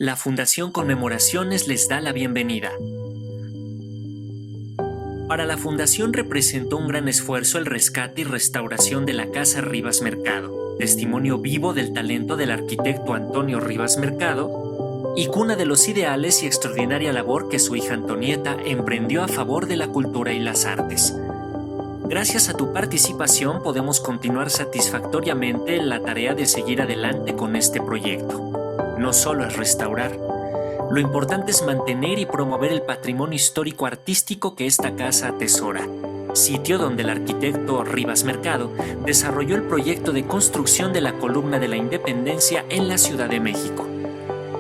La Fundación Conmemoraciones les da la bienvenida. Para la Fundación representó un gran esfuerzo el rescate y restauración de la Casa Rivas Mercado, testimonio vivo del talento del arquitecto Antonio Rivas Mercado y cuna de los ideales y extraordinaria labor que su hija Antonieta emprendió a favor de la cultura y las artes. Gracias a tu participación podemos continuar satisfactoriamente la tarea de seguir adelante con este proyecto. No solo es restaurar, lo importante es mantener y promover el patrimonio histórico-artístico que esta casa atesora, sitio donde el arquitecto Rivas Mercado desarrolló el proyecto de construcción de la Columna de la Independencia en la Ciudad de México.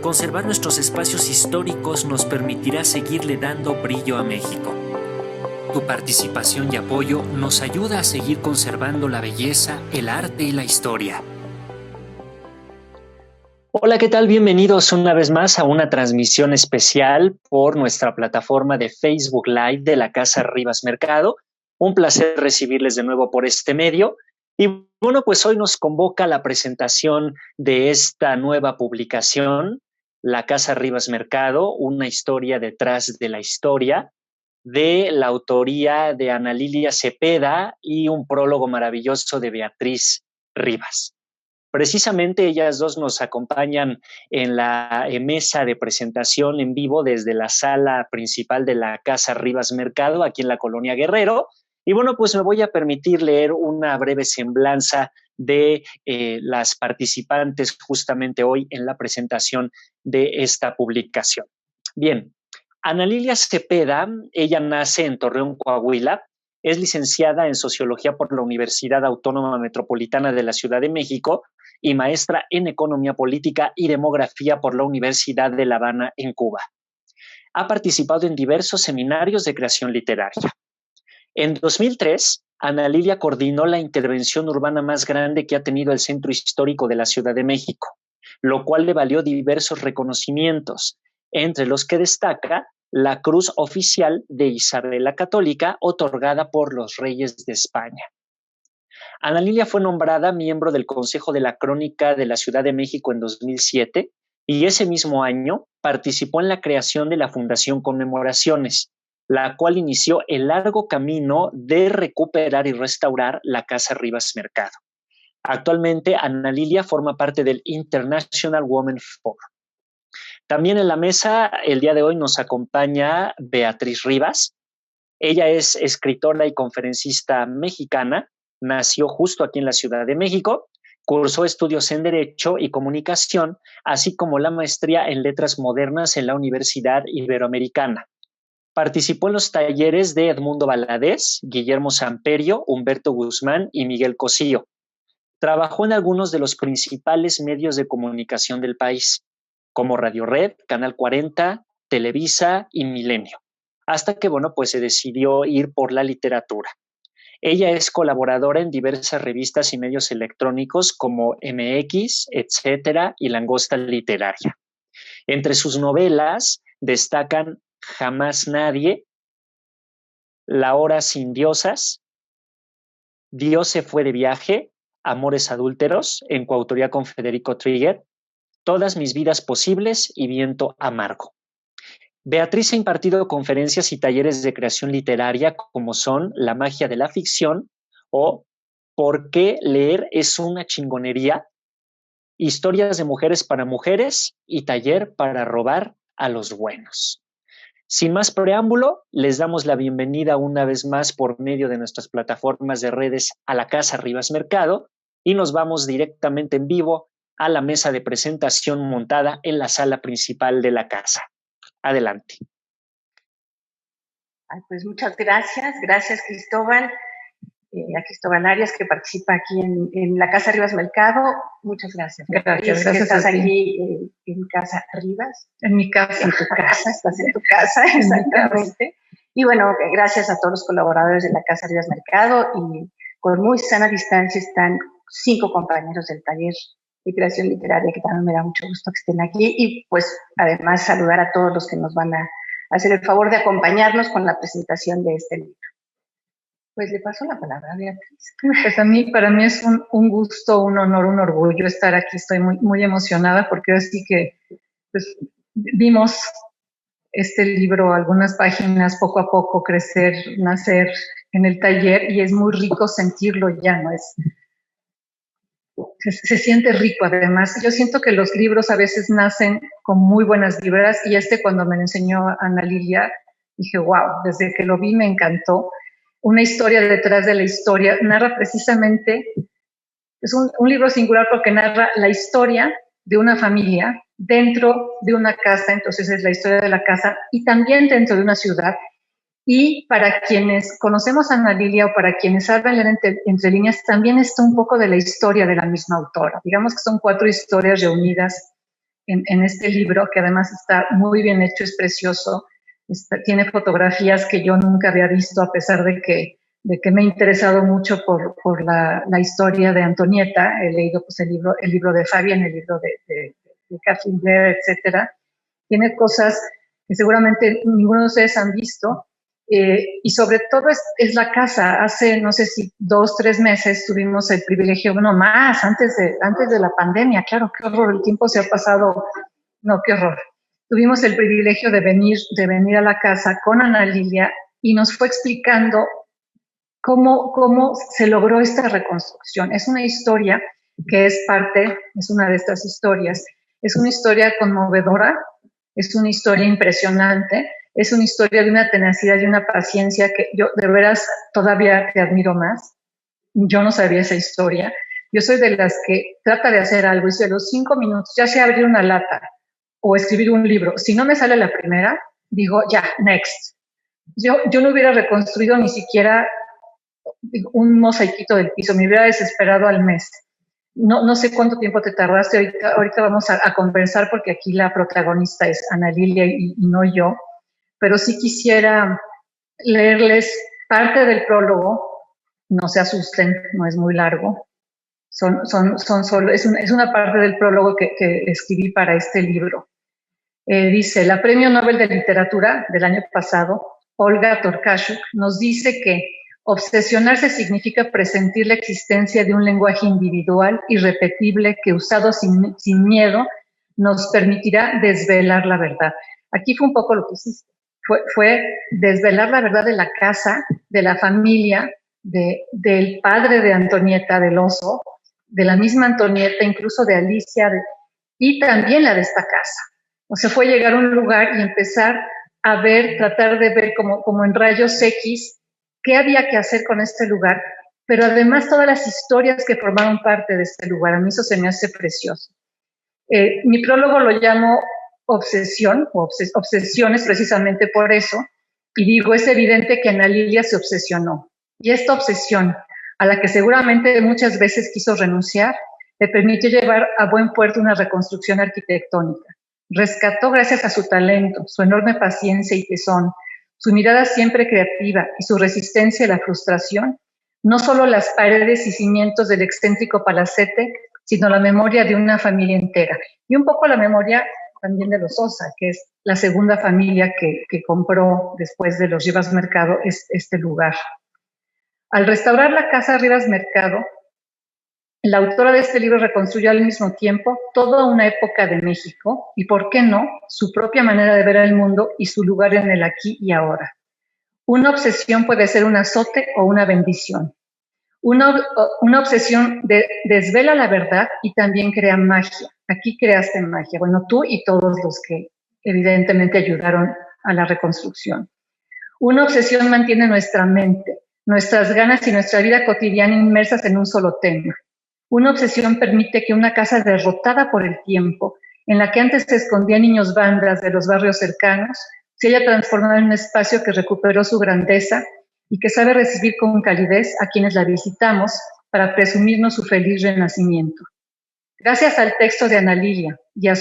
Conservar nuestros espacios históricos nos permitirá seguirle dando brillo a México. Tu participación y apoyo nos ayuda a seguir conservando la belleza, el arte y la historia. Hola, ¿qué tal? Bienvenidos una vez más a una transmisión especial por nuestra plataforma de Facebook Live de la Casa Rivas Mercado. Un placer recibirles de nuevo por este medio. Y bueno, pues hoy nos convoca la presentación de esta nueva publicación, La Casa Rivas Mercado, una historia detrás de la historia, de la autoría de Ana Lilia Cepeda y un prólogo maravilloso de Beatriz Rivas. Precisamente ellas dos nos acompañan en la mesa de presentación en vivo desde la sala principal de la Casa Rivas Mercado, aquí en la Colonia Guerrero. Y bueno, pues me voy a permitir leer una breve semblanza de las participantes justamente hoy en la presentación de esta publicación. Bien, Ana Lilia Cepeda, ella nace en Torreón, Coahuila, es licenciada en Sociología por la Universidad Autónoma Metropolitana de la Ciudad de México y maestra en Economía Política y Demografía por la Universidad de La Habana, en Cuba. Ha participado en diversos seminarios de creación literaria. En 2003, Ana Lilia coordinó la intervención urbana más grande que ha tenido el Centro Histórico de la Ciudad de México, lo cual le valió diversos reconocimientos, entre los que destaca la Cruz Oficial de Isabel la Católica, otorgada por los Reyes de España. Ana Lilia fue nombrada miembro del Consejo de la Crónica de la Ciudad de México en 2007 y ese mismo año participó en la creación de la Fundación Conmemoraciones, la cual inició el largo camino de recuperar y restaurar la Casa Rivas Mercado. Actualmente, Ana Lilia forma parte del International Women Forum. También en la mesa, el día de hoy nos acompaña Beatriz Rivas. Ella es escritora y conferencista mexicana, nació justo aquí en la Ciudad de México, cursó estudios en Derecho y Comunicación, así como la maestría en Letras Modernas en la Universidad Iberoamericana. Participó en los talleres de Edmundo Valadez, Guillermo Samperio, Humberto Guzmán y Miguel Cosío. Trabajó en algunos de los principales medios de comunicación del país, como Radio Red, Canal 40, Televisa y Milenio, hasta que, bueno, pues se decidió ir por la literatura. Ella es colaboradora en diversas revistas y medios electrónicos como MX, Etcétera y Langosta Literaria. Entre sus novelas destacan Jamás Nadie, La Hora Sin Diosas, Dios se fue de viaje, Amores Adúlteros, en coautoría con Federico Triguer, Todas mis vidas posibles y Viento amargo. Beatriz ha impartido conferencias y talleres de creación literaria como son La magia de la ficción o ¿Por qué leer es una chingonería? Historias de mujeres para mujeres y Taller para robar a los buenos. Sin más preámbulo, les damos la bienvenida una vez más por medio de nuestras plataformas de redes a la Casa Rivas Mercado y nos vamos directamente en vivo a la mesa de presentación montada en la sala principal de la casa. Adelante. Pues muchas gracias. Gracias, Cristóbal. A Cristóbal Arias, que participa aquí en la Casa Rivas Mercado. Muchas gracias. Gracias que estás aquí en Casa Rivas. En mi casa. En tu casa, estás en tu casa, exactamente. Y bueno, gracias a todos los colaboradores de la Casa Rivas Mercado y con muy sana distancia están 5 compañeros del taller de creación literaria que también me da mucho gusto que estén aquí y pues además saludar a todos los que nos van a hacer el favor de acompañarnos con la presentación de este libro. Pues le paso la palabra a Beatriz. Pues para mí es un gusto, un honor, un orgullo estar aquí. Estoy muy, muy emocionada porque así que pues vimos este libro, algunas páginas poco a poco crecer, nacer en el taller, y es muy rico sentirlo ya, ¿no? Se siente rico. Además, yo siento que los libros a veces nacen con muy buenas vibras, y cuando me lo enseñó Ana Lilia, dije, wow, desde que lo vi me encantó. Una historia detrás de la historia, narra precisamente, es un libro singular porque narra la historia de una familia dentro de una casa, entonces es la historia de la casa, y también dentro de una ciudad. Y para quienes conocemos a Ana Lilia, o para quienes hablan entre líneas, también está un poco de la historia de la misma autora. Digamos que son 4 historias reunidas en este libro, que además está muy bien hecho, es precioso. Tiene fotografías que yo nunca había visto, a pesar de que me he interesado mucho por la historia de Antonieta. He leído pues, el libro de Fabián, el libro de Kathleen Blair, etcétera. Tiene cosas que seguramente ninguno de ustedes han visto. Y sobre todo es la casa. Hace, no sé si 2, 3 meses tuvimos el privilegio, no más, antes de la pandemia, claro, qué horror, el tiempo se ha pasado, no, qué horror. Tuvimos el privilegio de venir a la casa con Ana Lilia, y nos fue explicando cómo se logró esta reconstrucción. Es una historia que es una de estas historias. Es una historia conmovedora, es una historia impresionante, es una historia de una tenacidad y una paciencia que yo de veras todavía te admiro más. Yo no sabía esa historia. Yo soy de las que trata de hacer algo y si a los 5 minutos, ya sea abrir una lata o escribir un libro, si no me sale la primera, digo, ya, next. Yo no hubiera reconstruido ni siquiera un mosaiquito del piso, me hubiera desesperado al mes. No sé cuánto tiempo te tardaste, ahorita vamos a conversar, porque aquí la protagonista es Ana Lilia y no yo, pero sí quisiera leerles parte del prólogo. No se asusten, no es muy largo, son solo, es una parte del prólogo que escribí para este libro. Dice, la Premio Nobel de Literatura del año pasado, Olga Tokarczuk, nos dice que obsesionarse significa presentir la existencia de un lenguaje individual, irrepetible, que usado sin miedo nos permitirá desvelar la verdad. Aquí fue un poco lo que hiciste. Fue desvelar la verdad de la casa, de la familia, del padre de Antonieta, del oso, de la misma Antonieta, incluso de Alicia, y también la de esta casa. O sea, fue llegar a un lugar y empezar a tratar de ver como en rayos X qué había que hacer con este lugar, pero además todas las historias que formaron parte de este lugar. A mí eso se me hace precioso. Mi prólogo lo llamo obsesión, o obsesiones, precisamente por eso, y digo, es evidente que Ana Lilia se obsesionó, y esta obsesión, a la que seguramente muchas veces quiso renunciar, le permitió llevar a buen puerto una reconstrucción arquitectónica. Rescató, gracias a su talento, su enorme paciencia y tesón, su mirada siempre creativa y su resistencia a la frustración, no solo las paredes y cimientos del excéntrico palacete, sino la memoria de una familia entera. Y un poco la memoria también de los Sosa, que es la segunda familia que compró después de los Rivas Mercado este lugar. Al restaurar la casa Rivas Mercado, la autora de este libro reconstruyó al mismo tiempo toda una época de México y, ¿por qué no?, su propia manera de ver el mundo y su lugar en el aquí y ahora. Una obsesión puede ser un azote o una bendición. Una obsesión desvela la verdad y también crea magia. Aquí creaste magia. Bueno, tú y todos los que evidentemente ayudaron a la reconstrucción. Una obsesión mantiene nuestra mente, nuestras ganas y nuestra vida cotidiana inmersas en un solo tema. Una obsesión permite que una casa derrotada por el tiempo, en la que antes se escondían niños bandas de los barrios cercanos, se haya transformado en un espacio que recuperó su grandeza y que sabe recibir con calidez a quienes la visitamos para presumirnos su feliz renacimiento. Gracias al texto de Ana Lilia y a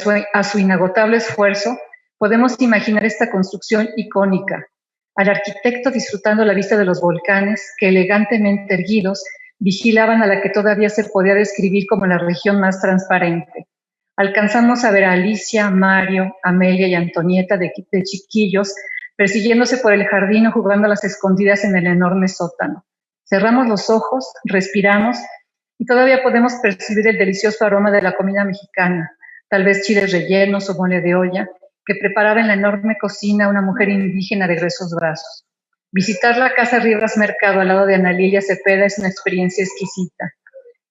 su inagotable esfuerzo, podemos imaginar esta construcción icónica, al arquitecto disfrutando la vista de los volcanes que, elegantemente erguidos, vigilaban a la que todavía se podía describir como la región más transparente. Alcanzamos a ver a Alicia, Mario, Amelia y Antonieta de chiquillos persiguiéndose por el jardín o jugando a las escondidas en el enorme sótano. Cerramos los ojos, respiramos y todavía podemos percibir el delicioso aroma de la comida mexicana, tal vez chiles rellenos o mole de olla, que preparaba en la enorme cocina una mujer indígena de gruesos brazos. Visitar la casa Rivas Mercado al lado de Ana Lilia Cepeda es una experiencia exquisita.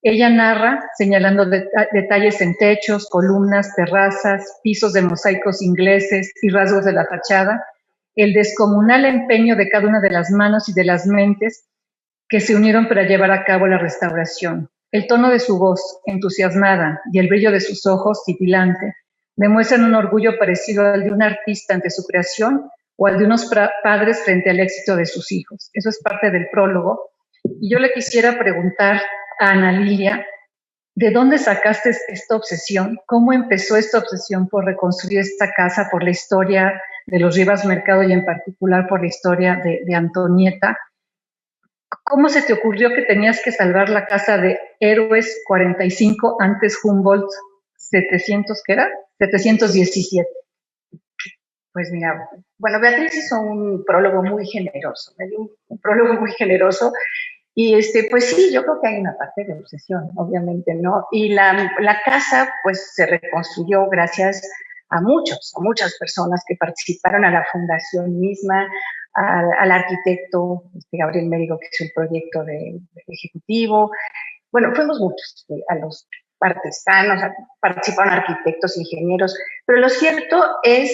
Ella narra, señalando detalles en techos, columnas, terrazas, pisos de mosaicos ingleses y rasgos de la fachada, el descomunal empeño de cada una de las manos y de las mentes que se unieron para llevar a cabo la restauración. El tono de su voz, entusiasmada, y el brillo de sus ojos, titilante, demuestran un orgullo parecido al de un artista ante su creación o al de unos padres frente al éxito de sus hijos. Eso es parte del prólogo. Y yo le quisiera preguntar a Ana Lilia, ¿de dónde sacaste esta obsesión? ¿Cómo empezó esta obsesión por reconstruir esta casa, por la historia de los Rivas Mercado y en particular por la historia de Antonieta? ¿Cómo se te ocurrió que tenías que salvar la casa de Héroes 45 antes Humboldt 700, ¿qué era? 717. Pues mira, bueno, Beatriz hizo un prólogo muy generoso, me dio un prólogo muy generoso. Y pues sí, yo creo que hay una parte de obsesión, obviamente, ¿no? Y la casa, pues, se reconstruyó gracias a muchas personas que participaron, a la fundación misma, al arquitecto Gabriel Mérigo, que hizo el proyecto de ejecutivo. Bueno, fuimos muchos, a los artesanos, participaron arquitectos, ingenieros, pero lo cierto es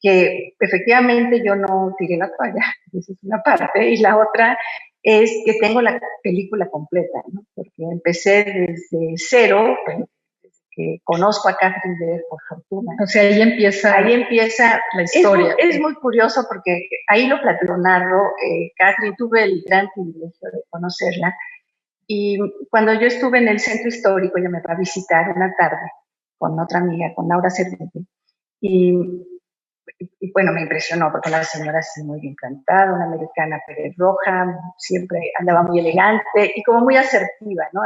que efectivamente yo no tiré la toalla, esa es una parte, y la otra es que tengo la película completa, ¿no? Porque empecé desde cero, que conozco a Catherine Beer por fortuna. O sea, ahí empieza la historia. Es muy curioso porque ahí lo narro. Catherine, tuve el gran privilegio de conocerla, y cuando yo estuve en el centro histórico, ella me va a visitar una tarde con otra amiga, con Laura Cervete, y bueno, me impresionó porque la señora sí muy bien plantada, una americana pelirroja, siempre andaba muy elegante y como muy asertiva, ¿no?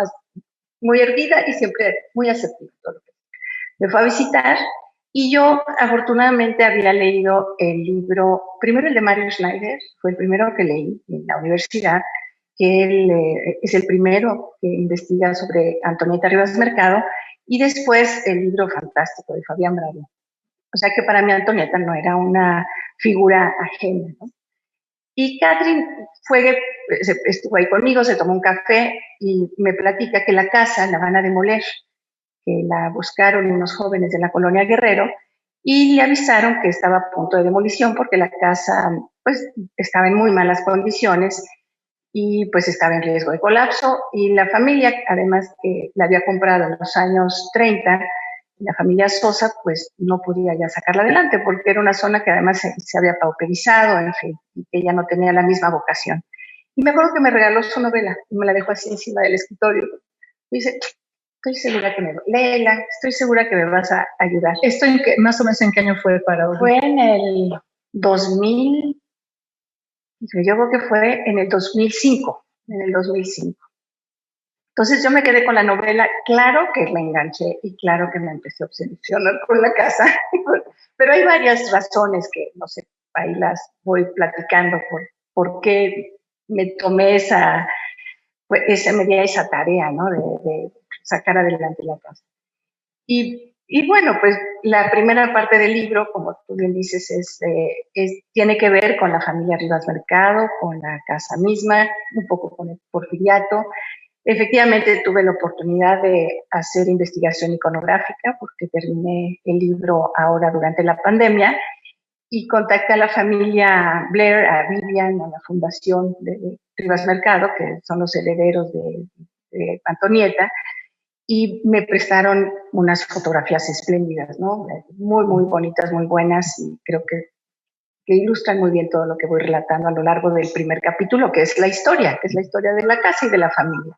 Muy erguida y siempre muy asertiva. Me fue a visitar y yo afortunadamente había leído el libro, primero el de Mario Schneider, fue el primero que leí en la universidad, que él es el primero que investiga sobre Antonieta Rivas Mercado, y después el libro fantástico de Fabián Bravo. O sea que para mí Antonieta no era una figura ajena, ¿no? Y Catherine estuvo ahí conmigo, se tomó un café y me platica que la casa la van a demoler, que la buscaron unos jóvenes de la colonia Guerrero y le avisaron que estaba a punto de demolición porque la casa pues estaba en muy malas condiciones y pues estaba en riesgo de colapso, y la familia, además que la había comprado en los años 30, la familia Sosa, pues no podía ya sacarla adelante porque era una zona que además se había pauperizado, en fin, y que ella no tenía la misma vocación. Y me acuerdo que me regaló su novela y me la dejó así encima del escritorio. Y dice, estoy segura que léela, estoy segura que me vas a ayudar. ¿Esto más o menos en qué año fue para hoy? Fue en el 2000, yo creo que fue en el 2005, Entonces yo me quedé con la novela, claro que me enganché y claro que me empecé a obsesionar con la casa, pero hay varias razones que, no sé, ahí las voy platicando por qué me tomé me di esa tarea, ¿no? De sacar adelante la casa. Y bueno, pues la primera parte del libro, como tú bien dices, tiene que ver con la familia Rivas Mercado, con la casa misma, un poco con el porfiriato. Efectivamente tuve la oportunidad de hacer investigación iconográfica porque terminé el libro ahora durante la pandemia y contacté a la familia Blair, a Vivian, a la fundación de Rivas Mercado, que son los herederos de Antonieta, y me prestaron unas fotografías espléndidas, ¿no? Muy, muy bonitas, muy buenas, y creo que ilustran muy bien todo lo que voy relatando a lo largo del primer capítulo, que es la historia de la casa y de la familia.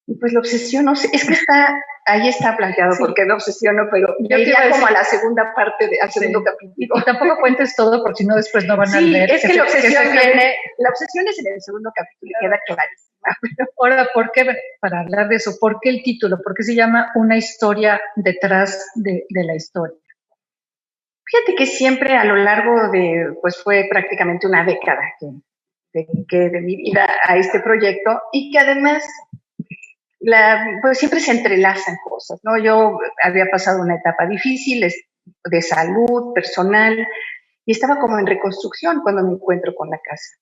Y pues la obsesión, no sé, es que ahí está planteado, sí, porque me obsesiono, pero yo iría como a la segunda parte, al segundo capítulo. Y tampoco cuentes todo, porque si no después no van a leer. Sí, es que la obsesión es en el segundo capítulo y queda clarísima. Ahora, ¿por qué, para hablar de eso, por qué el título? ¿Por qué se llama Una historia detrás de la historia? Fíjate que siempre a lo largo pues fue prácticamente una década que dediqué de mi vida a este proyecto, y que además pues siempre se entrelazan cosas, ¿no? Yo había pasado una etapa difícil de salud personal y estaba como en reconstrucción cuando me encuentro con la casa.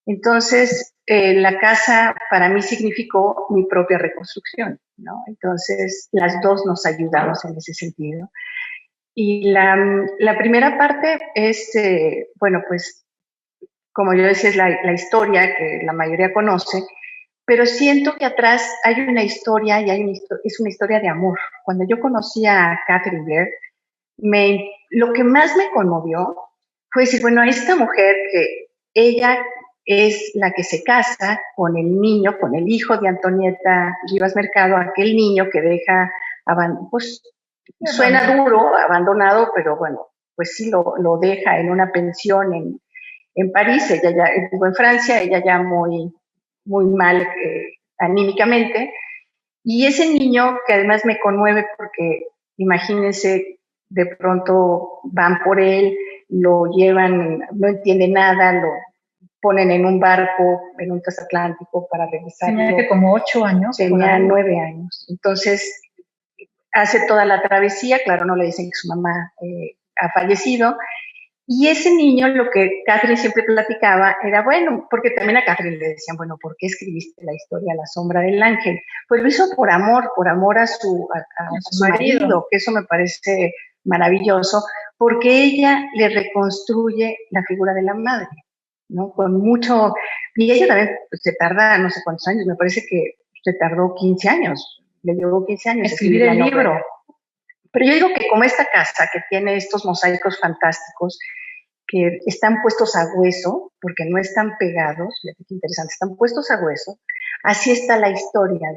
Entonces, la casa para mí significó mi propia reconstrucción, ¿no? Entonces, las dos nos ayudamos en ese sentido. Y la primera parte es, bueno, pues, como yo decía, es la historia que la mayoría conoce, pero siento que atrás hay una historia y es una historia de amor. Cuando yo conocí a Catherine Blair, lo que más me conmovió fue decir, bueno, a esta mujer que ella es la que se casa con el niño, con el hijo de Antonieta Rivas Mercado, aquel niño que deja, pues suena duro, abandonado, pero bueno, pues sí lo deja en una pensión en París, ella ya estuvo en Francia, ella ya muy mal anímicamente, y ese niño que además me conmueve porque imagínense, de pronto van por él, lo llevan, no entiende nada, lo ponen en un barco, en un transatlántico para regresar. Tenía que como 8 años. Tenía 9 años. Entonces hace toda la travesía, claro, no le dicen que su mamá ha fallecido, y ese niño, lo que Catherine siempre platicaba era, bueno, porque también a Catherine le decían, bueno, ¿por qué escribiste la historia La sombra del ángel? Pues lo hizo por amor a su marido, que eso me parece maravilloso, porque ella le reconstruye la figura de la madre, ¿no? Con mucho, y ella también pues, se tarda no sé cuántos años, me parece que se tardó 15 años, le llevó 15 años escribir el libro. Pero yo digo que como esta casa que tiene estos mosaicos fantásticos, que están puestos a hueso, porque no están pegados, fíjate qué interesante, están puestos a hueso, así está la historia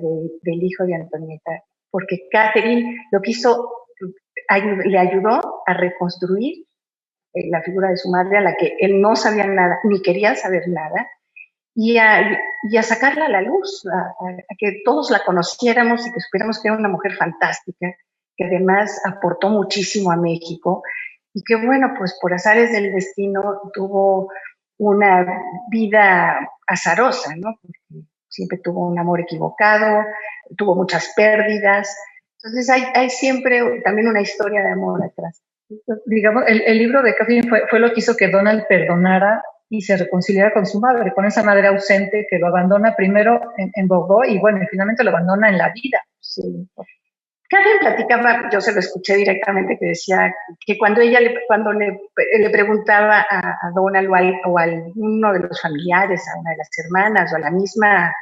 del hijo de Antonieta, porque Catherine lo que hizo, le ayudó a reconstruir la figura de su madre, a la que él no sabía nada, ni quería saber nada, y a sacarla a la luz, a que todos la conociéramos y que supiéramos que era una mujer fantástica, que además aportó muchísimo a México, y que bueno, pues por azares del destino tuvo una vida azarosa, ¿no? Porque siempre tuvo un amor equivocado, tuvo muchas pérdidas, entonces hay siempre también una historia de amor atrás. Digamos, el libro de Catherine fue lo que hizo que Donald perdonara y se reconciliara con su madre, con esa madre ausente que lo abandona primero en Bordeaux y bueno, y finalmente lo abandona en la vida. Sí. Catherine platicaba, yo se lo escuché directamente, que decía que cuando le preguntaba a Donald o a uno de los familiares, a una de las hermanas o a la misma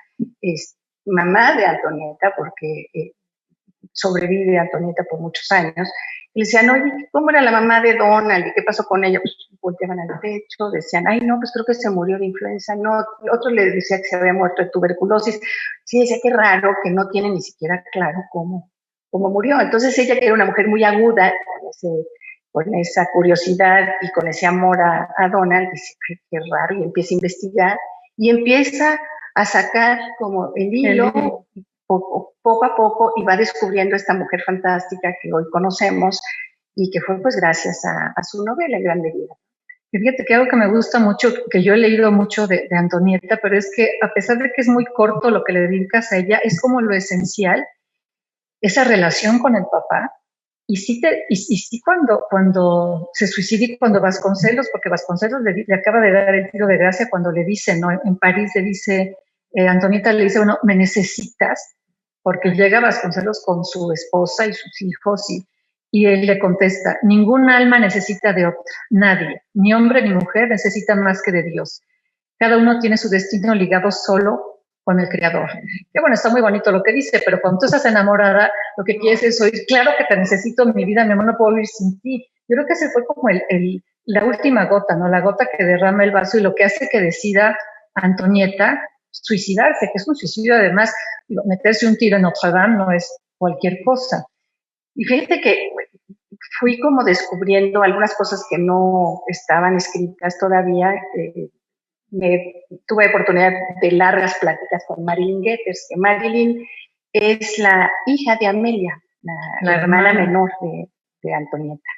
mamá de Antonieta, porque sobrevive Antonieta por muchos años, y le decían, oye, ¿cómo era la mamá de Donald? ¿Y qué pasó con ella? Pues volteaban al techo, decían, ay, no, pues creo que se murió de influenza, no, otro le decía que se había muerto de tuberculosis, sí, decía, qué raro, que no tiene ni siquiera claro cómo murió. Entonces ella, que era una mujer muy aguda, con esa curiosidad y con ese amor a Donald, dice, qué raro, y empieza a investigar, y empieza a sacar como el hilo, poco a poco, y va descubriendo esta mujer fantástica que hoy conocemos, y que fue pues gracias a su novela, Grande Vida. Y fíjate que algo que me gusta mucho, que yo he leído mucho de Antonieta, pero es que a pesar de que es muy corto lo que le dedicas a ella, es como lo esencial, esa relación con el papá. Y sí, cuando se suicida y cuando Vasconcelos, porque Vasconcelos le acaba de dar el tiro de gracia cuando le dice, ¿no? En París le dice, Antonieta le dice, bueno, me necesitas, porque llega Vasconcelos con su esposa y sus hijos y él le contesta, ningún alma necesita de otra, nadie, ni hombre ni mujer necesita más que de Dios. Cada uno tiene su destino ligado solo con el Creador. Que bueno, está muy bonito lo que dice, pero cuando tú estás enamorada, lo que quieres es oír, claro que te necesito en mi vida, mi amor, no puedo vivir sin ti. Yo creo que ese fue como la última gota, ¿no? La gota que derrama el vaso y lo que hace que decida Antonieta suicidarse, que es un suicidio además, meterse un tiro en Notre Dame no es cualquier cosa. Y fíjate que fui como descubriendo algunas cosas que no estaban escritas todavía. Tuve oportunidad de largas pláticas con Marilyn Getters, que Marilyn es la hija de Amelia, la hermana menor de Antonieta.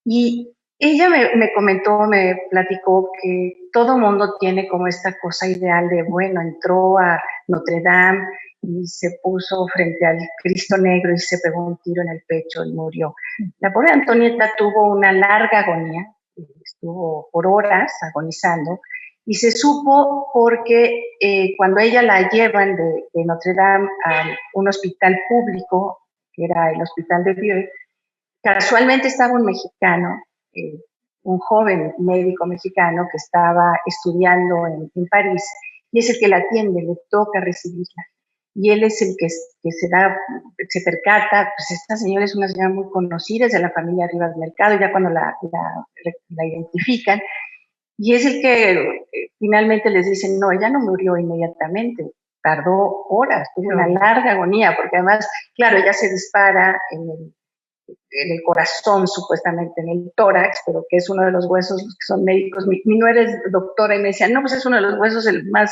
Y ella me comentó, me platicó que todo mundo tiene como esta cosa ideal de, bueno, entró a Notre Dame y se puso frente al Cristo Negro y se pegó un tiro en el pecho y murió. La pobre Antonieta tuvo una larga agonía, estuvo por horas agonizando, y se supo porque cuando ella la llevan de Notre Dame a un hospital público, que era el Hospital de Vieux, casualmente estaba un mexicano, un joven médico mexicano que estaba estudiando en París, y es el que la atiende, le toca recibirla. Y él es el que se percata, pues esta señora es una señora muy conocida, es de la familia Rivas Mercado, ya cuando la identifican, y es el que finalmente les dicen, no, ella no murió inmediatamente, tardó horas, tuvo una larga agonía, porque además, claro, ella se dispara en el corazón, supuestamente en el tórax, pero que es uno de los huesos, los que son médicos, mi no eres doctora, y me decían, no, pues es uno de los huesos el más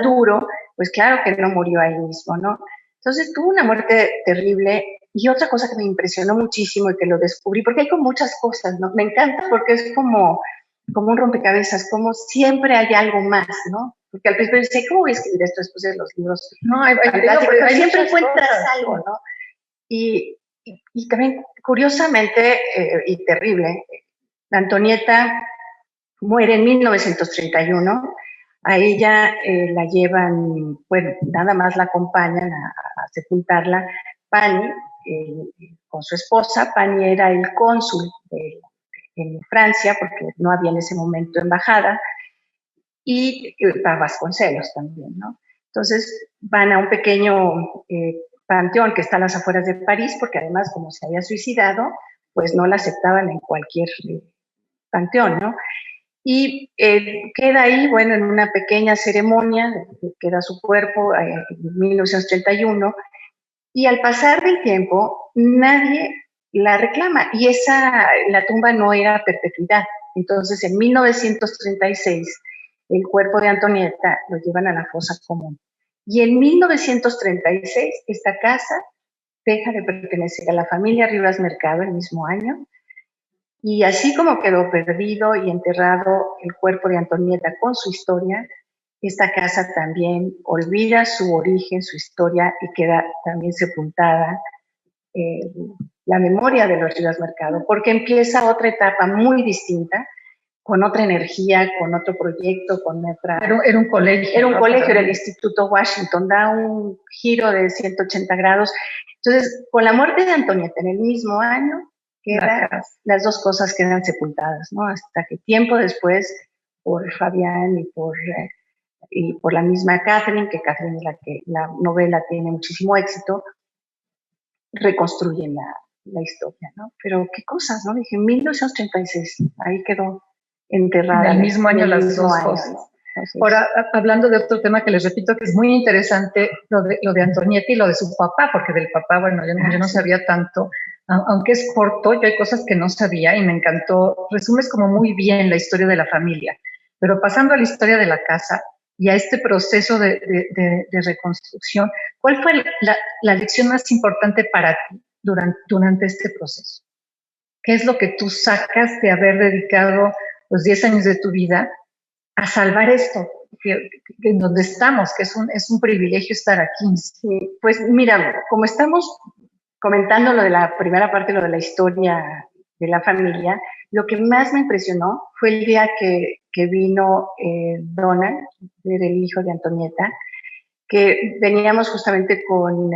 duro, pues claro que no murió ahí mismo, ¿no? Entonces tuvo una muerte terrible. Y otra cosa que me impresionó muchísimo y que lo descubrí, porque hay como muchas cosas, ¿no? Me encanta porque es como un rompecabezas, como siempre hay algo más, ¿no? Porque al principio dice, ¿cómo voy a escribir esto después de los libros? No, pero siempre encuentras algo, ¿no? Y también, curiosamente y terrible, Antonieta muere en 1931. A ella la llevan, bueno, nada más la acompañan a sepultarla Pani, con su esposa. Pani era el cónsul en Francia, porque no había en ese momento embajada, y para Vasconcelos también, ¿no? Entonces van a un pequeño panteón que está a las afueras de París, porque además, como se había suicidado, pues no la aceptaban en cualquier panteón, ¿no? Y queda ahí, bueno, en una pequeña ceremonia, queda su cuerpo en 1931, y al pasar del tiempo, nadie la reclama, y la tumba no era a perpetuidad. Entonces, en 1936, el cuerpo de Antonieta lo llevan a la fosa común. Y en 1936, esta casa deja de pertenecer a la familia Rivas Mercado el mismo año, y así como quedó perdido y enterrado el cuerpo de Antonieta con su historia, esta casa también olvida su origen, su historia, y queda también sepultada la memoria de los Rivas Mercado, porque empieza otra etapa muy distinta, con otra energía, con otro proyecto, con otra... Era un colegio. Era un colegio, era el Instituto Washington, da un giro de 180 grados. Entonces, con la muerte de Antonieta en el mismo año, las dos cosas quedan sepultadas, ¿no? Hasta que tiempo después, por Fabián y por la misma Catherine, que Catherine es la que la novela tiene muchísimo éxito, reconstruyen la historia, ¿no? Pero qué cosas, ¿no? Dije, 1936, ahí quedó enterrada. En el mismo año las dos cosas. ¿No? Entonces, ahora, hablando de otro tema que les repito que es muy interesante, lo de Antonieta y lo de su papá, porque del papá, bueno, yo no sabía tanto, aunque es corto, yo hay cosas que no sabía y me encantó. Resumes como muy bien la historia de la familia, pero pasando a la historia de la casa y a este proceso de reconstrucción, ¿cuál fue la lección más importante para ti durante este proceso? ¿Qué es lo que tú sacas de haber dedicado los 10 años de tu vida a salvar esto, en donde estamos, que es un privilegio estar aquí? Sí, pues mira, como estamos comentando lo de la primera parte, lo de la historia de la familia, lo que más me impresionó fue el día que vino Donald, era el hijo de Antonieta, que veníamos justamente con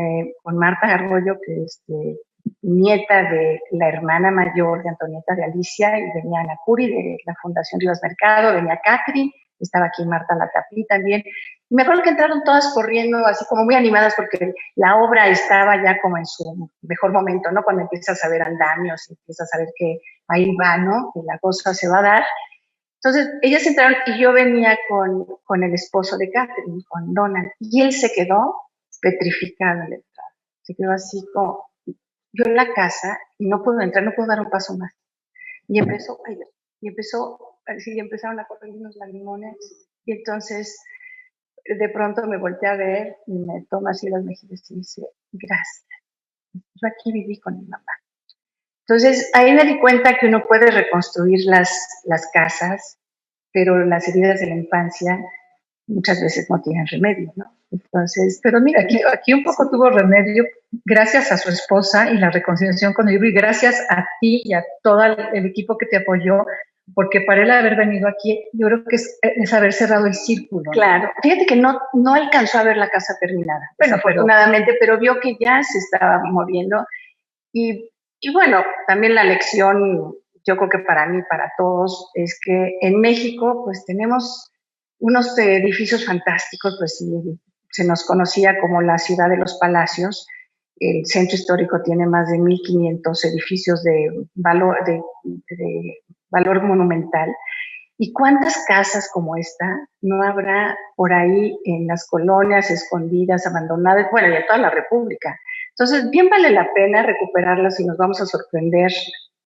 Marta Arroyo, que es nieta de la hermana mayor de Antonieta, de Alicia, y venía Ana Curi de la Fundación Rivas Mercado, venía Catherine, estaba aquí Marta Latapí también. Y me acuerdo que entraron todas corriendo, así como muy animadas, porque la obra estaba ya como en su mejor momento, ¿no? Cuando empiezas a ver andamios, empiezas a ver que ahí va, ¿no? Que la cosa se va a dar. Entonces, ellas entraron y yo venía con el esposo de Catherine, con Donald, y él se quedó petrificado en la entrada. Se quedó así como, yo en la casa, y no puedo entrar, no puedo dar un paso más. Y empezaron a correr unos lagrimones, y entonces de pronto me volteé a ver y me toma así las mejillas y dice, gracias, yo aquí viví con mi mamá. Entonces ahí me di cuenta que uno puede reconstruir las casas, pero las heridas de la infancia muchas veces no tienen remedio, ¿no? Entonces, pero mira, aquí un poco tuvo remedio gracias a su esposa y la reconciliación con el libro, y gracias a ti y a todo el equipo que te apoyó, porque para él haber venido aquí, yo creo que es haber cerrado el círculo. Claro, fíjate que no alcanzó a ver la casa terminada, bueno, afortunadamente, pero vio que ya se estaba moviendo. Y bueno, también la lección, yo creo que para mí, para todos, es que en México pues tenemos unos edificios fantásticos, pues se nos conocía como la ciudad de los palacios. El centro histórico tiene más de 1,500 edificios de valor monumental. ¿Y cuántas casas como esta no habrá por ahí en las colonias escondidas, abandonadas, bueno, y en toda la República? Entonces, bien vale la pena recuperarlas y nos vamos a sorprender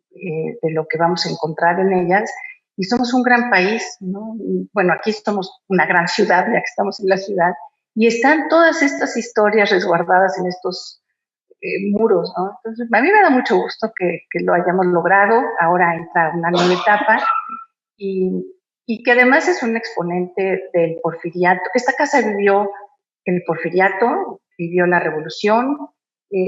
de lo que vamos a encontrar en ellas. Y somos un gran país, ¿no? Bueno, aquí somos una gran ciudad, ya que estamos en la ciudad, y están todas estas historias resguardadas en estos muros, ¿no? Entonces, a mí me da mucho gusto que lo hayamos logrado. Ahora entra una nueva etapa y que además es un exponente del porfiriato. Esta casa vivió el porfiriato, vivió la revolución,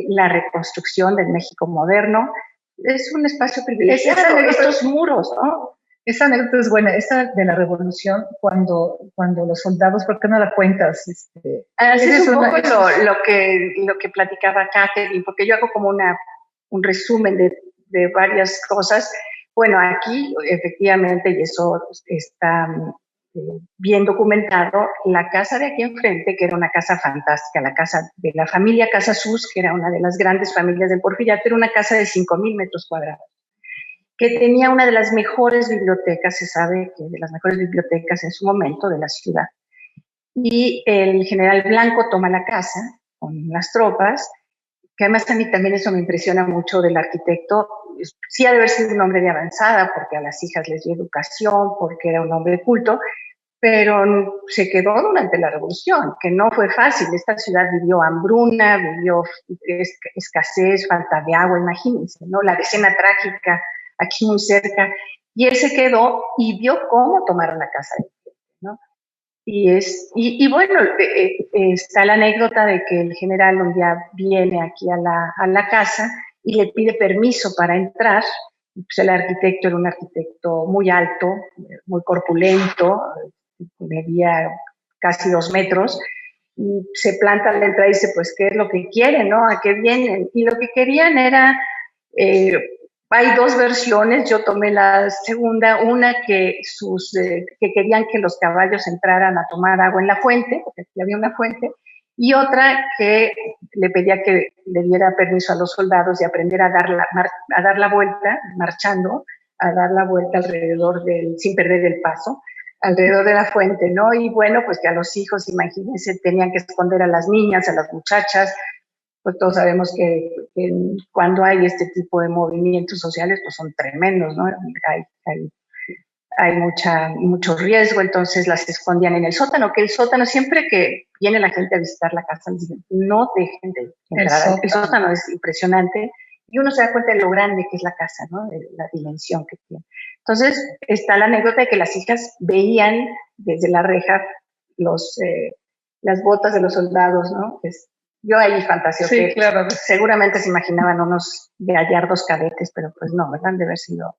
la reconstrucción del México moderno. Es un espacio privilegiado, estos muros, ¿no? Esa anécdota es buena, esa de la revolución, cuando los soldados, ¿por qué no la cuentas? Así es un poco lo que platicaba Catherine, porque yo hago como un resumen de varias cosas. Bueno, aquí efectivamente, y eso está bien documentado, la casa de aquí enfrente, que era una casa fantástica, la casa de la familia Casasus, que era una de las grandes familias del Porfiriato, era una casa de 5,000 metros cuadrados, que tenía una de las mejores bibliotecas, se sabe que de las mejores bibliotecas en su momento de la ciudad. Y el general Blanco toma la casa con las tropas, que además a mí también eso me impresiona mucho del arquitecto. Sí ha de haber sido un hombre de avanzada, porque a las hijas les dio educación, porque era un hombre culto, pero se quedó durante la revolución, que no fue fácil. Esta ciudad vivió hambruna, vivió escasez, falta de agua, imagínense, ¿no? La decena trágica aquí muy cerca, y él se quedó y vio cómo tomaron la casa, ¿no? Y bueno, está la anécdota de que el general un día viene aquí a la casa y le pide permiso para entrar. Pues el arquitecto era un arquitecto muy alto, muy corpulento, medía casi 2 metros, y se planta a la entrada y dice, pues, ¿qué es lo que quieren, no? ¿A qué vienen? Y lo que querían era... hay 2 versiones, yo tomé la segunda, una que querían que los caballos entraran a tomar agua en la fuente, porque aquí había una fuente, y otra que le pedía que le diera permiso a los soldados de aprender a dar la vuelta, marchando, a dar la vuelta alrededor sin perder el paso, alrededor de la fuente, ¿no? Y bueno, pues que a los hijos, imagínense, tenían que esconder a las niñas, a las muchachas. Pues todos sabemos que cuando hay este tipo de movimientos sociales, pues son tremendos, ¿no? Hay mucho riesgo, entonces las escondían en el sótano, que el sótano, siempre que viene la gente a visitar la casa, dicen, no dejen de entrar. El sótano es impresionante y uno se da cuenta de lo grande que es la casa, ¿no? De la dimensión que tiene. Entonces está la anécdota de que las hijas veían desde la reja las botas de los soldados, ¿no? Yo ahí fantaseo sí, que claro, seguramente se imaginaban unos gallardos cadetes, pero pues no, ¿verdad? De haber sido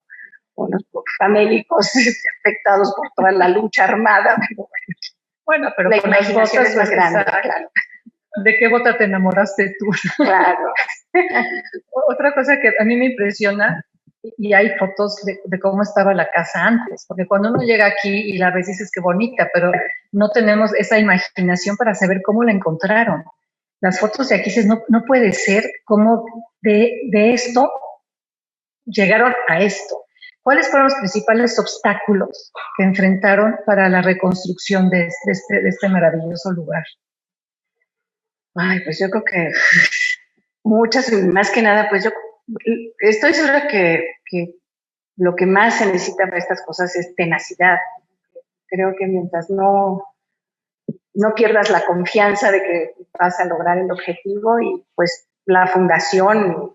unos famélicos afectados por toda la lucha armada. Bueno, pero la imaginación es más grande, claro. ¿De qué bota te enamoraste tú? Claro. Otra cosa que a mí me impresiona, y hay fotos de cómo estaba la casa antes, porque cuando uno llega aquí y la ves dices que bonita, pero no tenemos esa imaginación para saber cómo la encontraron. Las fotos de aquí dices, no puede ser cómo de esto llegaron a esto. ¿Cuáles fueron los principales obstáculos que enfrentaron para la reconstrucción de este maravilloso lugar? Ay, pues yo creo que muchas, más que nada, pues yo estoy segura que lo que más se necesita para estas cosas es tenacidad. Creo que mientras no pierdas la confianza de que vas a lograr el objetivo, y pues la fundación,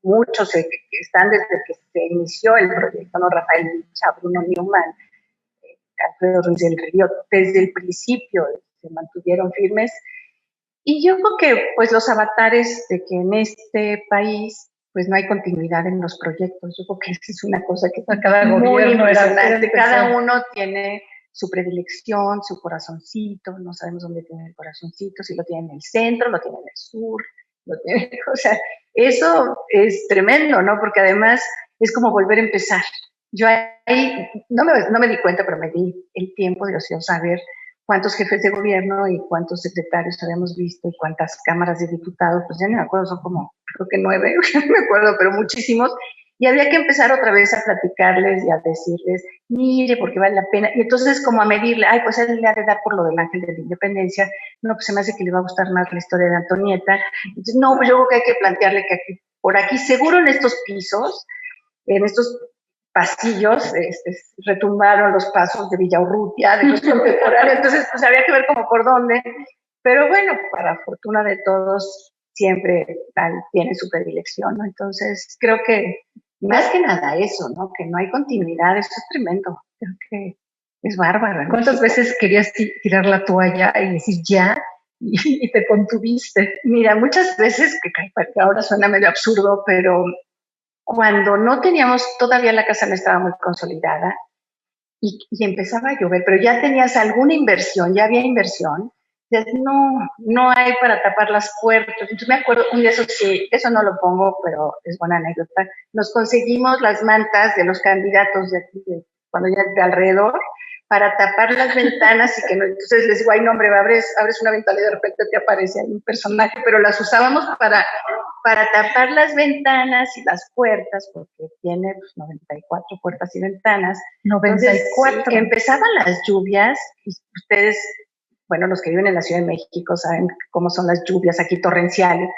muchos están desde que se inició el proyecto, ¿no? Rafael Licha, Bruno Newman, Alfredo Ruiz del Río, desde el principio se mantuvieron firmes. Y yo creo que pues los avatares de que en este país pues no hay continuidad en los proyectos. Yo creo que esa es una cosa que cada muy gobierno impresionante. Cada uno tiene su predilección, su corazoncito, no sabemos dónde tiene el corazoncito, si lo tiene en el centro, lo tiene en el sur, lo tiene, o sea, eso es tremendo, ¿no? Porque además es como volver a empezar. Yo ahí no me di cuenta, pero me di el tiempo de saber cuántos jefes de gobierno y cuántos secretarios habíamos visto y cuántas cámaras de diputados, pues ya no me acuerdo, son como, creo que 9, no me acuerdo, pero muchísimos. Y había que empezar otra vez a platicarles y a decirles, mire, porque vale la pena. Y entonces como a medirle, ay, pues él le ha de dar por lo del Ángel de la Independencia, no, pues se me hace que le va a gustar más la historia de Antonieta. Entonces, no, pues yo creo que hay que plantearle que aquí, por aquí, seguro en estos pisos, en estos pasillos, retumbaron los pasos de Villaurrutia, de los contemporáneos, entonces pues había que ver como por dónde. Pero bueno, para fortuna de todos, siempre tiene su predilección, ¿no? Entonces creo que más que nada eso, ¿no? Que no hay continuidad, eso es tremendo. Creo que es bárbaro. ¿Cuántas veces querías tirar la toalla y decir ya? Y te contuviste. Mira, muchas veces, que ahora suena medio absurdo, pero cuando no teníamos, todavía la casa no estaba muy consolidada y empezaba a llover, pero ya tenías alguna inversión, ya había inversión, no hay para tapar las puertas. Entonces me acuerdo, un día eso no lo pongo, pero es buena anécdota, nos conseguimos las mantas de los candidatos de aquí, cuando ya de alrededor, para tapar las ventanas y que no, entonces les digo, ay no hombre, abres una ventana y de repente te aparece ahí un personaje, pero las usábamos para tapar las ventanas y las puertas, porque tiene 94 puertas y ventanas. 94. Entonces, empezaban las lluvias, y ustedes, bueno, los que viven en la Ciudad de México saben cómo son las lluvias aquí torrenciales.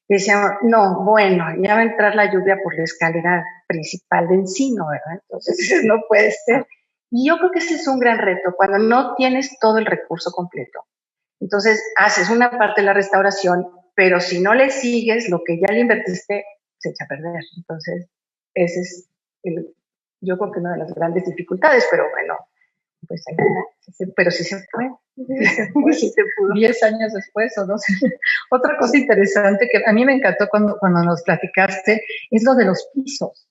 Decíamos, no, bueno, ya va a entrar la lluvia por la escalera principal de Encino, ¿verdad? Entonces, no puede ser. Y yo creo que ese es un gran reto, cuando no tienes todo el recurso completo. Entonces, haces una parte de la restauración, pero si no le sigues, lo que ya le invertiste se echa a perder. Entonces, ese es yo creo que una de las grandes dificultades, pero bueno, pues ahí pero sí se puede. Sí se pudo. 10 años después o 12. Otra cosa interesante que a mí me encantó cuando nos platicaste es lo de los pisos.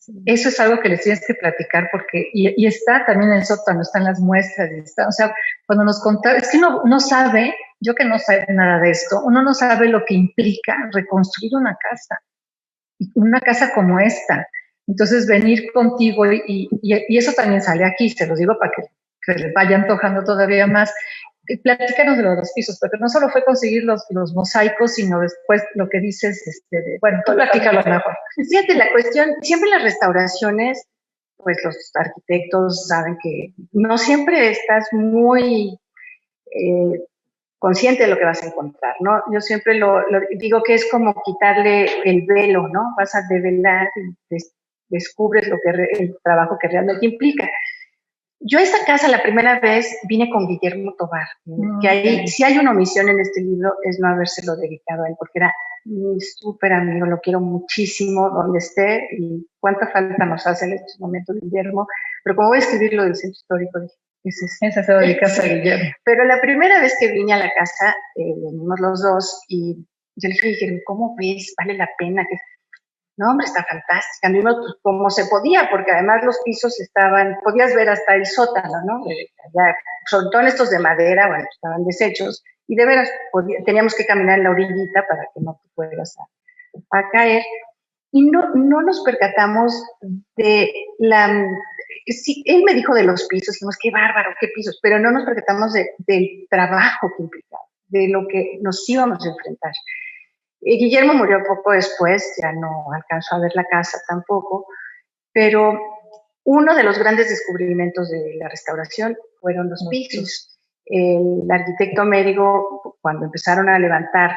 Sí. Eso es algo que les tienes que platicar porque, y está también en el sótano, están las muestras, o sea, cuando nos contaron, es que uno no sabe, yo que no sé nada de esto, uno no sabe lo que implica reconstruir una casa como esta. Entonces venir contigo y eso también sale aquí, se los digo para que les vaya antojando todavía más. Platícanos de los pisos, porque no solo fue conseguir los mosaicos, sino después lo que dices, bueno, tú platícalo mejor. Fíjate, la cuestión, siempre las restauraciones, pues los arquitectos saben que no siempre estás muy consciente de lo que vas a encontrar, ¿no? Yo siempre lo digo que es como quitarle el velo, ¿no? Vas a develar y descubres el trabajo que realmente implica. Yo a esta casa la primera vez vine con Guillermo Tobar, que ahí, si hay una omisión en este libro, es no habérselo dedicado a él, porque era mi súper amigo, lo quiero muchísimo donde esté y cuánta falta nos hace en estos momentos Guillermo, pero como voy a escribir lo del centro histórico, dije, esa se dedica a Guillermo. Pero la primera vez que vine a la casa, venimos los dos y yo le dije, Guillermo, ¿cómo ves? ¿Vale la pena? No, hombre, está fantástica. Vimos pues, como se podía, porque además los pisos podías ver hasta el sótano, ¿no? Ya, sobre todo estos de madera, bueno, estaban deshechos, y de veras teníamos que caminar en la orillita para que no te fueras a caer. Y no nos percatamos de sí, él me dijo de los pisos, dijimos, qué bárbaro, qué pisos, pero no nos percatamos del trabajo que implicaba, de lo que nos íbamos a enfrentar. Guillermo murió poco después, ya no alcanzó a ver la casa tampoco, pero uno de los grandes descubrimientos de la restauración fueron los pisos. El arquitecto Mérigo, cuando empezaron a levantar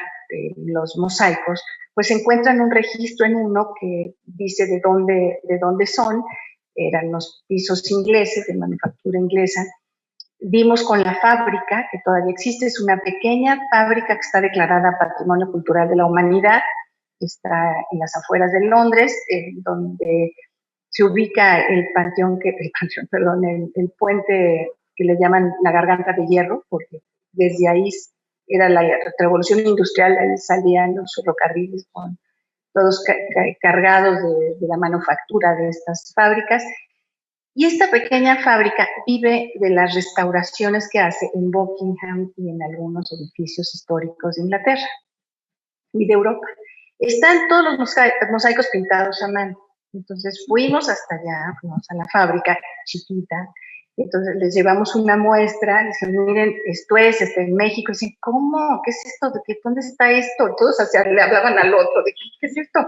los mosaicos, pues encuentran un registro en uno que dice de dónde son, eran los pisos ingleses, de manufactura inglesa. Dimos con la fábrica, que todavía existe, es una pequeña fábrica que está declarada Patrimonio Cultural de la Humanidad, está en las afueras de Londres, donde se ubica el puente que le llaman la Garganta de Hierro, porque desde ahí era la revolución industrial, ahí salían los ferrocarriles con todos cargados de la manufactura de estas fábricas. Y esta pequeña fábrica vive de las restauraciones que hace en Buckingham y en algunos edificios históricos de Inglaterra y de Europa. Están todos los mosaicos pintados a mano. Entonces fuimos hasta allá, fuimos a la fábrica chiquita, entonces les llevamos una muestra, les dijimos, miren, esto es, está en México, y dicen, ¿cómo? ¿Qué es esto? ¿Dónde está esto? Todos le hablaban al otro, de ¿qué es esto?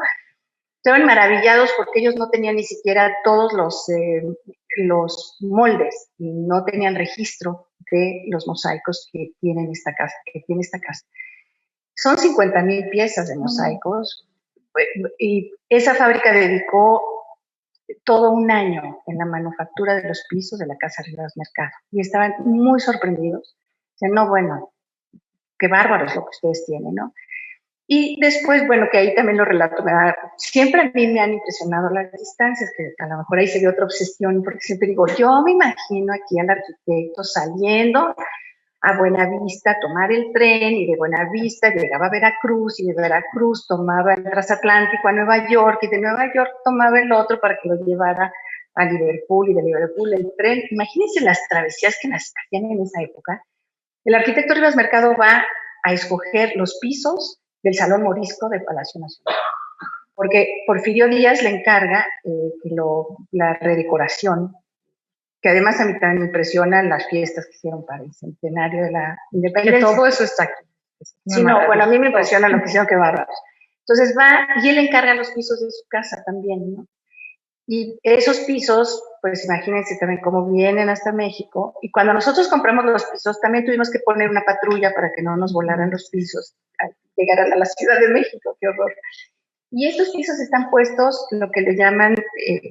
Estaban maravillados porque ellos no tenían ni siquiera todos los moldes y no tenían registro de los mosaicos que tiene esta casa. Son 50,000 piezas de mosaicos y esa fábrica dedicó todo un año en la manufactura de los pisos de la Casa Rivas Mercado y estaban muy sorprendidos. Dicen, no, bueno, qué bárbaro es lo que ustedes tienen, ¿no? Y después, bueno, que ahí también lo relato, siempre a mí me han impresionado las distancias, que a lo mejor ahí sería otra obsesión, porque siempre digo, yo me imagino aquí al arquitecto saliendo a Buenavista, tomar el tren, y de Buenavista llegaba a Veracruz, y de Veracruz tomaba el transatlántico a Nueva York, y de Nueva York tomaba el otro para que lo llevara a Liverpool, y de Liverpool el tren. Imagínense las travesías que las hacían en esa época. El arquitecto Rivas Mercado va a escoger los pisos del Salón Morisco del Palacio Nacional, porque Porfirio Díaz le encarga la redecoración, que además a mí también me impresionan las fiestas que hicieron para el centenario de la Independencia. Que todo eso está aquí. Sí, no, bueno, a mí me impresiona lo que hicieron, que bárbaros. Entonces va y él encarga los pisos de su casa también, ¿no? Y esos pisos, pues imagínense también cómo vienen hasta México. Y cuando nosotros compramos los pisos, también tuvimos que poner una patrulla para que no nos volaran los pisos al llegar a la Ciudad de México. ¡Qué horror! Y estos pisos están puestos, lo que le llaman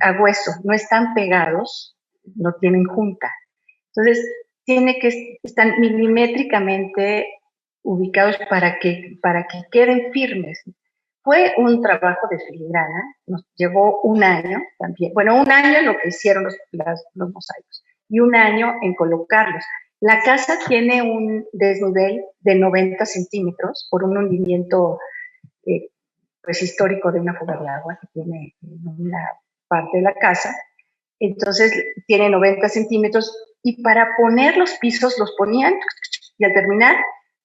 a hueso, no están pegados, no tienen junta. Entonces, están milimétricamente ubicados para que queden firmes. Fue un trabajo de filigrana, nos llevó un año también. Bueno, un año en lo que hicieron los mosaicos y un año en colocarlos. La casa tiene un desnivel de 90 centímetros por un hundimiento pues histórico de una fuga de agua que tiene en una parte de la casa. Entonces tiene 90 centímetros y para poner los pisos los ponían y al terminar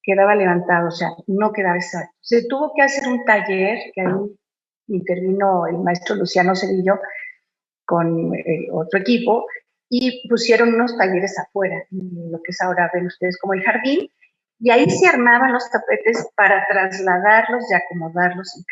quedaba levantado, o sea, no quedaba exacto. Se tuvo que hacer un taller, que ahí intervino el maestro Luciano Cedillo con otro equipo, y pusieron unos talleres afuera, lo que es ahora, ven ustedes, como el jardín, y ahí se armaban los tapetes para trasladarlos y acomodarlos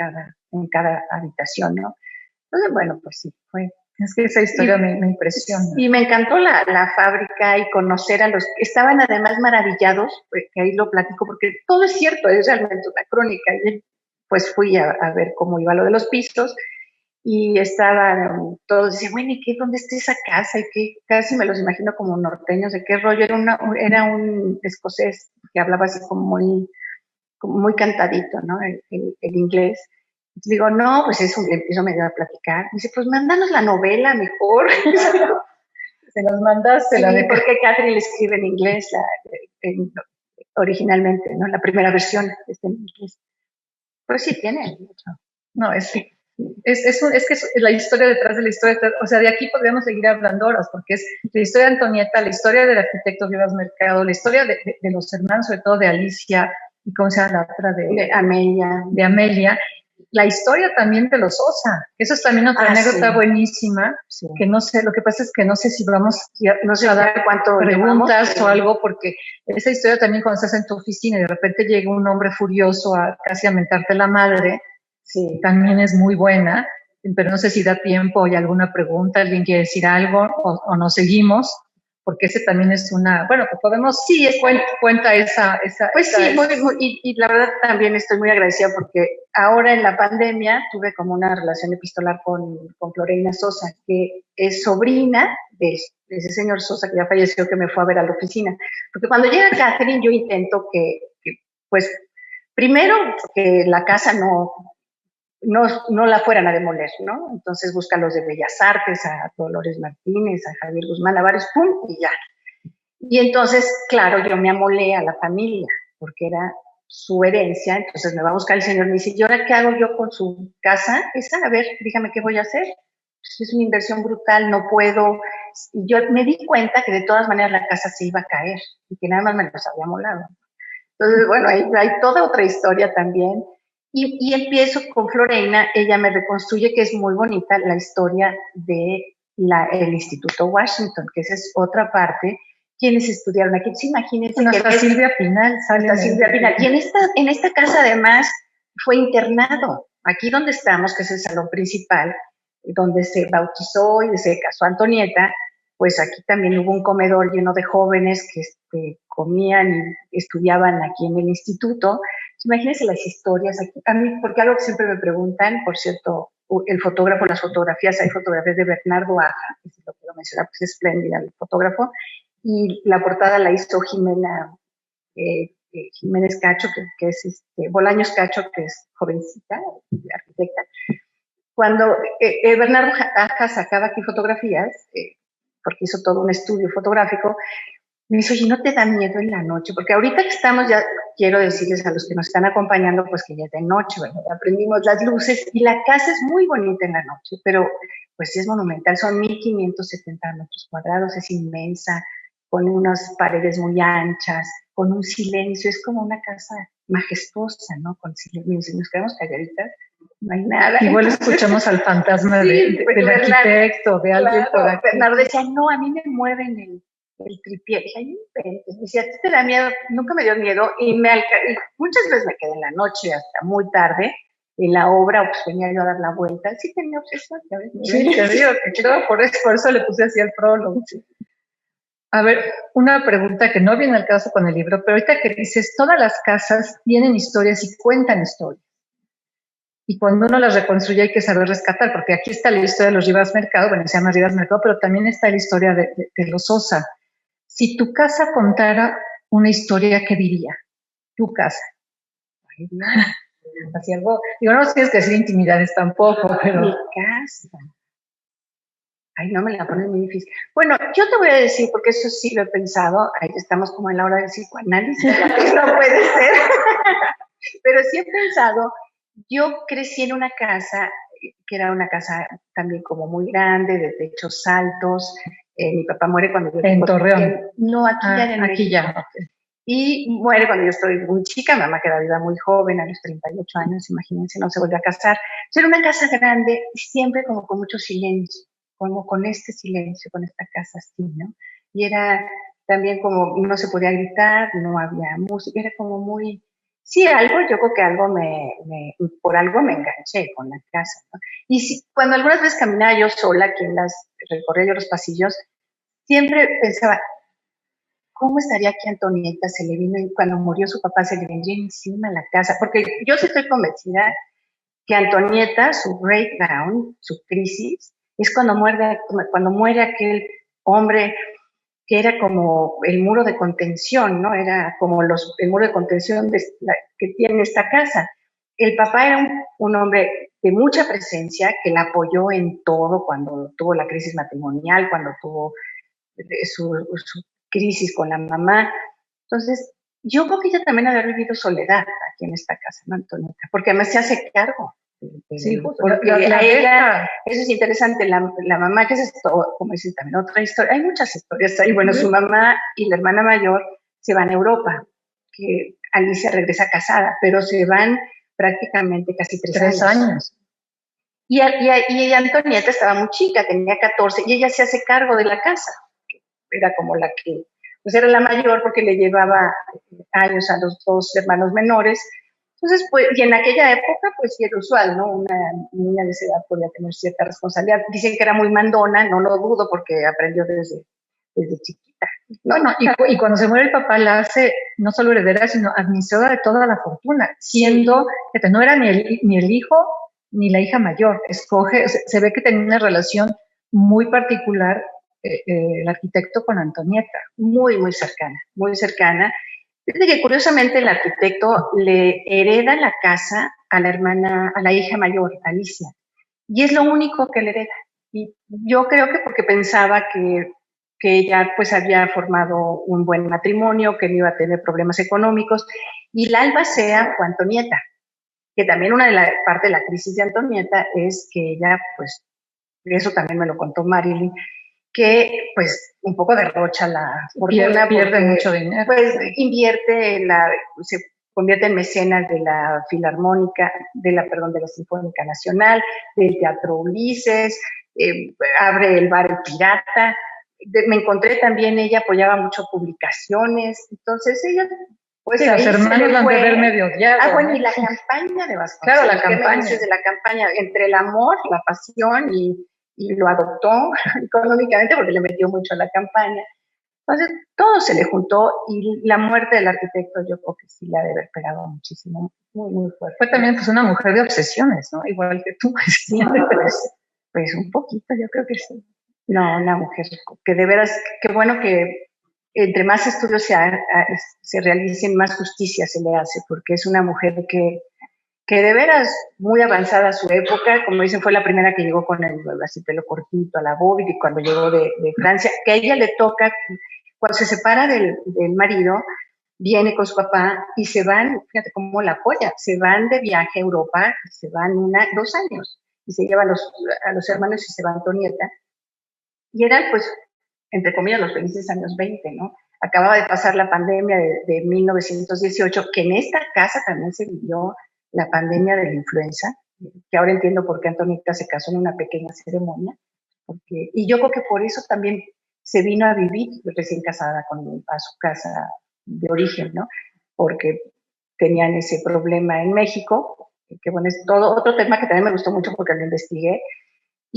en cada habitación, ¿no? Entonces, bueno, pues sí, fue. Es que esa historia me impresiona. Y me encantó la fábrica y conocer a los que estaban además maravillados, que ahí lo platico, porque todo es cierto, es realmente una crónica. Y pues fui a ver cómo iba lo de los pisos y estaban todos, decían, bueno, ¿y qué? ¿Dónde está esa casa? Y que casi me los imagino como norteños, ¿de qué rollo? Era un escocés que hablaba así como muy cantadito, ¿no? El inglés. Digo, no, pues empiezo medio a platicar. Dice, pues mándanos la novela mejor. Se las mandaste. Sí, porque Catherine le escribe en inglés originalmente, ¿no? La primera versión está en inglés. Pero sí tiene mucho. No, es que es la historia detrás de la historia. O sea, de aquí podríamos seguir hablando horas, porque es la historia de Antonieta, la historia del arquitecto Rivas Mercado, la historia de los hermanos, sobre todo de Alicia, y cómo se llama la otra, de Amelia. La historia también de los Sosa, eso es también otra anécdota buenísima, sí. Que no sé, lo que pasa es que no sé si vamos a dar preguntas o algo, porque esa historia también cuando estás en tu oficina y de repente llega un hombre furioso casi a mentarte la madre, sí, también es muy buena, pero no sé si da tiempo o hay alguna pregunta, alguien quiere decir algo o nos seguimos. Porque ese también es bueno, pues podemos, sí, cuenta esa. Pues sí, y la verdad también estoy muy agradecida porque ahora en la pandemia tuve como una relación epistolar con Floreina Sosa, que es sobrina de ese señor Sosa que ya falleció, que me fue a ver a la oficina. Porque cuando llega Catherine yo intento que pues, primero que la casa no la fueran a demoler, ¿no? Entonces busca a los de Bellas Artes, a Dolores Martínez, a Javier Guzmán, a varios, ¡pum! Y ya. Y entonces, claro, yo me amolé a la familia, porque era su herencia, entonces me va a buscar el señor, me dice, ¿y ahora qué hago yo con su casa? Esa, a ver, dígame qué voy a hacer. Pues es una inversión brutal, no puedo. Y yo me di cuenta que de todas maneras la casa se iba a caer y que nada más me los había molado. Entonces, bueno, hay toda otra historia también. Y empiezo con Floreina, ella me reconstruye, que es muy bonita, la historia de el Instituto Washington, que esa es otra parte, quienes estudiaron aquí. Entonces, imagínense bueno, que hasta Silvia Pinal sale. Hasta Silvia Pinal. Y en esta casa además fue internado. Aquí donde estamos, que es el salón principal, donde se bautizó y se casó Antonieta, pues aquí también hubo un comedor lleno de jóvenes que comían y estudiaban aquí en el instituto. Imagínense las historias aquí. A mí, porque algo que siempre me preguntan, por cierto, el fotógrafo, las fotografías, hay fotografías de Bernardo Aja, que si lo quiero mencionar, pues es espléndida el fotógrafo, y la portada la hizo Jiménez Cacho, que es Bolaños Cacho, que es jovencita, arquitecta. Cuando Bernardo Aja sacaba aquí fotografías, porque hizo todo un estudio fotográfico, me dice, oye, ¿no te da miedo en la noche? Porque ahorita que estamos, ya quiero decirles a los que nos están acompañando, pues que ya es de noche, bueno, ya prendimos las luces y la casa es muy bonita en la noche, pero pues sí es monumental, son 1570 metros cuadrados, es inmensa, con unas paredes muy anchas, con un silencio, es como una casa majestuosa, ¿no? Con silencio, si nos quedamos calladitas, no hay nada. Igual escuchamos al fantasma del arquitecto, de alguien por aquí. Bernardo decía, no, a mí me mueven el tripié. Dije, ay, me decía, ¿a ti te da miedo? Nunca me dio miedo y muchas veces me quedé en la noche hasta muy tarde en la obra, o pues venía yo a dar la vuelta. Sí tenía obsesión, ya ves. Sí, te digo, por eso le puse así el prólogo. Sí. A ver, una pregunta que no viene al caso con el libro, pero ahorita que dices, todas las casas tienen historias y cuentan historias. Y cuando uno las reconstruye hay que saber rescatar, porque aquí está la historia de los Rivas Mercado, bueno, se llama Rivas Mercado, pero también está la historia de los Sosa. Si tu casa contara una historia, ¿qué diría? Tu casa. Ay, no. Así algo, digo, no tienes que decir intimidades tampoco, pero... Mi casa. Ay, no, me la ponen muy difícil. Bueno, yo te voy a decir, porque eso sí lo he pensado, ahí estamos como en la hora del psicoanálisis, no puede ser, pero sí he pensado, yo crecí en una casa, que era una casa también como muy grande, de techos altos, mi papá muere cuando yo... En Torreón. No, aquí ya en Aquí México. ya, okay. Y muere cuando yo estoy muy chica, mamá queda viva muy joven, a los 38 años, imagínense, no se volvió a casar. Era una casa grande y siempre como con mucho silencio, como con este silencio, con esta casa así, ¿no? Y era también como, no se podía gritar, no había música, era como muy... Sí, algo, yo creo que algo por algo me enganché con la casa, ¿no? Y cuando algunas veces caminaba yo sola, recorría yo los pasillos, siempre pensaba, ¿cómo estaría aquí Antonieta? Cuando murió su papá, se le vendría encima la casa, porque yo sí estoy convencida que Antonieta, su breakdown, su crisis, es cuando muere aquel hombre que era como el muro de contención, ¿no? Era como el muro de contención que tiene esta casa. El papá era un hombre de mucha presencia, que la apoyó en todo cuando tuvo la crisis matrimonial, cuando tuvo su crisis con la mamá. Entonces, yo creo que ella también ha vivido soledad aquí en esta casa, ¿no, Antonieta? Porque además se hace cargo. Sí, porque a ella, eso es interesante, la mamá, que es esto, como dicen también, otra historia, hay muchas historias ahí. Bueno, su mamá y la hermana mayor se van a Europa, que Alicia regresa casada, pero se van prácticamente casi 3 años. Y Antonieta estaba muy chica, tenía 14, y ella se hace cargo de la casa. Era como la que, pues era la mayor porque le llevaba años a los dos hermanos menores. Entonces, pues, y en aquella época, pues sí era usual, ¿no? Una niña de esa edad podía tener cierta responsabilidad. Dicen que era muy mandona, no lo dudo porque aprendió desde chiquita. No, y cuando se muere el papá la hace no solo heredera, sino administradora de toda la fortuna, siendo que no era ni el hijo ni la hija mayor. Se ve que tenía una relación muy particular el arquitecto con Antonieta. Muy, muy cercana, muy cercana. Fíjate que curiosamente el arquitecto le hereda la casa a la hija mayor, Alicia, y es lo único que le hereda. Y yo creo que porque pensaba que que ella pues había formado un buen matrimonio, que no iba a tener problemas económicos, y la albacea fue Antonieta, que también una de la parte de la crisis de Antonieta es que ella, pues, eso también me lo contó Marilyn, que pues un poco derrocha la fortuna, pierde mucho dinero. Pues invierte, se convierte en mecenas de la Filarmónica, de la Sinfónica Nacional, del Teatro Ulises, abre el bar El Pirata. Me encontré también, ella apoyaba mucho publicaciones, entonces ella pues sí, los hermanos van a ver medio odiados. bueno, ¿no? Y la campaña de Vasconcelos. Claro, la campaña. ¿Qué me de la campaña? Entre el amor, la pasión y lo adoptó económicamente porque le metió mucho a la campaña. Entonces, todo se le juntó y la muerte del arquitecto yo creo que sí le ha de haber pegado muchísimo, muy, muy fuerte. Fue también pues una mujer de obsesiones, ¿no? Igual que tú. Sí, pues un poquito, yo creo que sí. No, una mujer que de veras, qué bueno que entre más estudios se realicen, más justicia se le hace, porque es una mujer que de veras muy avanzada a su época, como dicen, fue la primera que llegó con el así pelo cortito a la bóveda, y cuando llegó de Francia, que a ella le toca, cuando se separa del marido, viene con su papá y se van, fíjate cómo la apoya, se van de viaje a Europa, se van 2 años, y se lleva a los hermanos y se va a Antonieta, y eran pues, entre comillas, los felices años 20, ¿no? Acababa de pasar la pandemia de 1918, que en esta casa también se vivió la pandemia de la influenza, que ahora entiendo por qué Antonieta se casó en una pequeña ceremonia, y yo creo que por eso también se vino a vivir recién casada a su casa de origen, ¿no? Porque tenían ese problema en México, que bueno, es todo otro tema que también me gustó mucho porque lo investigué,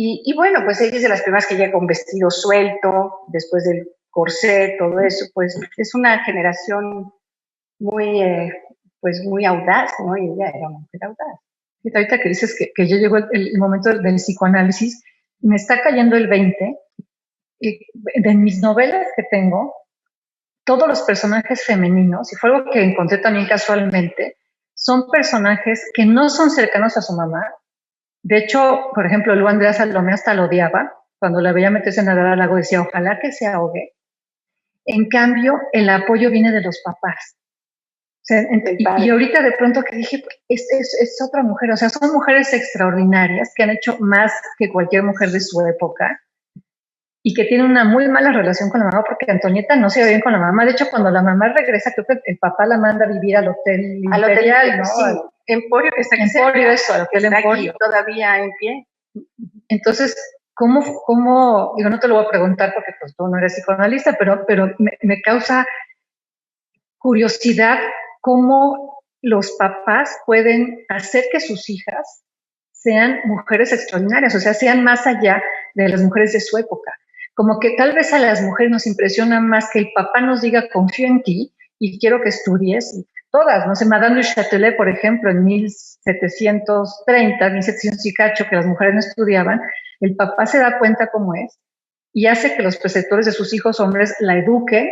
y bueno, pues ella es de las primeras que llega con vestido suelto, después del corsé, todo eso, pues es una generación muy, pues muy audaz, ¿no? Y ella era una mujer audaz. Y ahorita que dices que ya llegó el momento del psicoanálisis, me está cayendo el 20, y de mis novelas que tengo, todos los personajes femeninos, y fue algo que encontré también casualmente, son personajes que no son cercanos a su mamá. De hecho, por ejemplo, Lu Andrea Salomé hasta lo odiaba. Cuando la veía meterse a nadar al lago decía, ojalá que se ahogue. En cambio, el apoyo viene de los papás. O sea, y ahorita de pronto que dije, es otra mujer, o sea, son mujeres extraordinarias que han hecho más que cualquier mujer de su época y que tienen una muy mala relación con la mamá porque Antonieta no se ve bien con la mamá. De hecho, cuando la mamá regresa, creo que el papá la manda a vivir al hotel Imperial, ¿no? Sí, Emporio, que está aquí Emporio, eso, al hotel está Emporio. Aquí todavía en pie. Entonces, ¿cómo? Digo, no te lo voy a preguntar porque pues tú no eres psicoanalista, pero me causa curiosidad cómo los papás pueden hacer que sus hijas sean mujeres extraordinarias, o sea, sean más allá de las mujeres de su época. Como que tal vez a las mujeres nos impresiona más que el papá nos diga, confío en ti y quiero que estudies. Y todas, no sé, Madame du Châtelet, por ejemplo, en 1730, 1700 y cacho, que las mujeres no estudiaban, el papá se da cuenta cómo es y hace que los preceptores de sus hijos hombres la eduquen,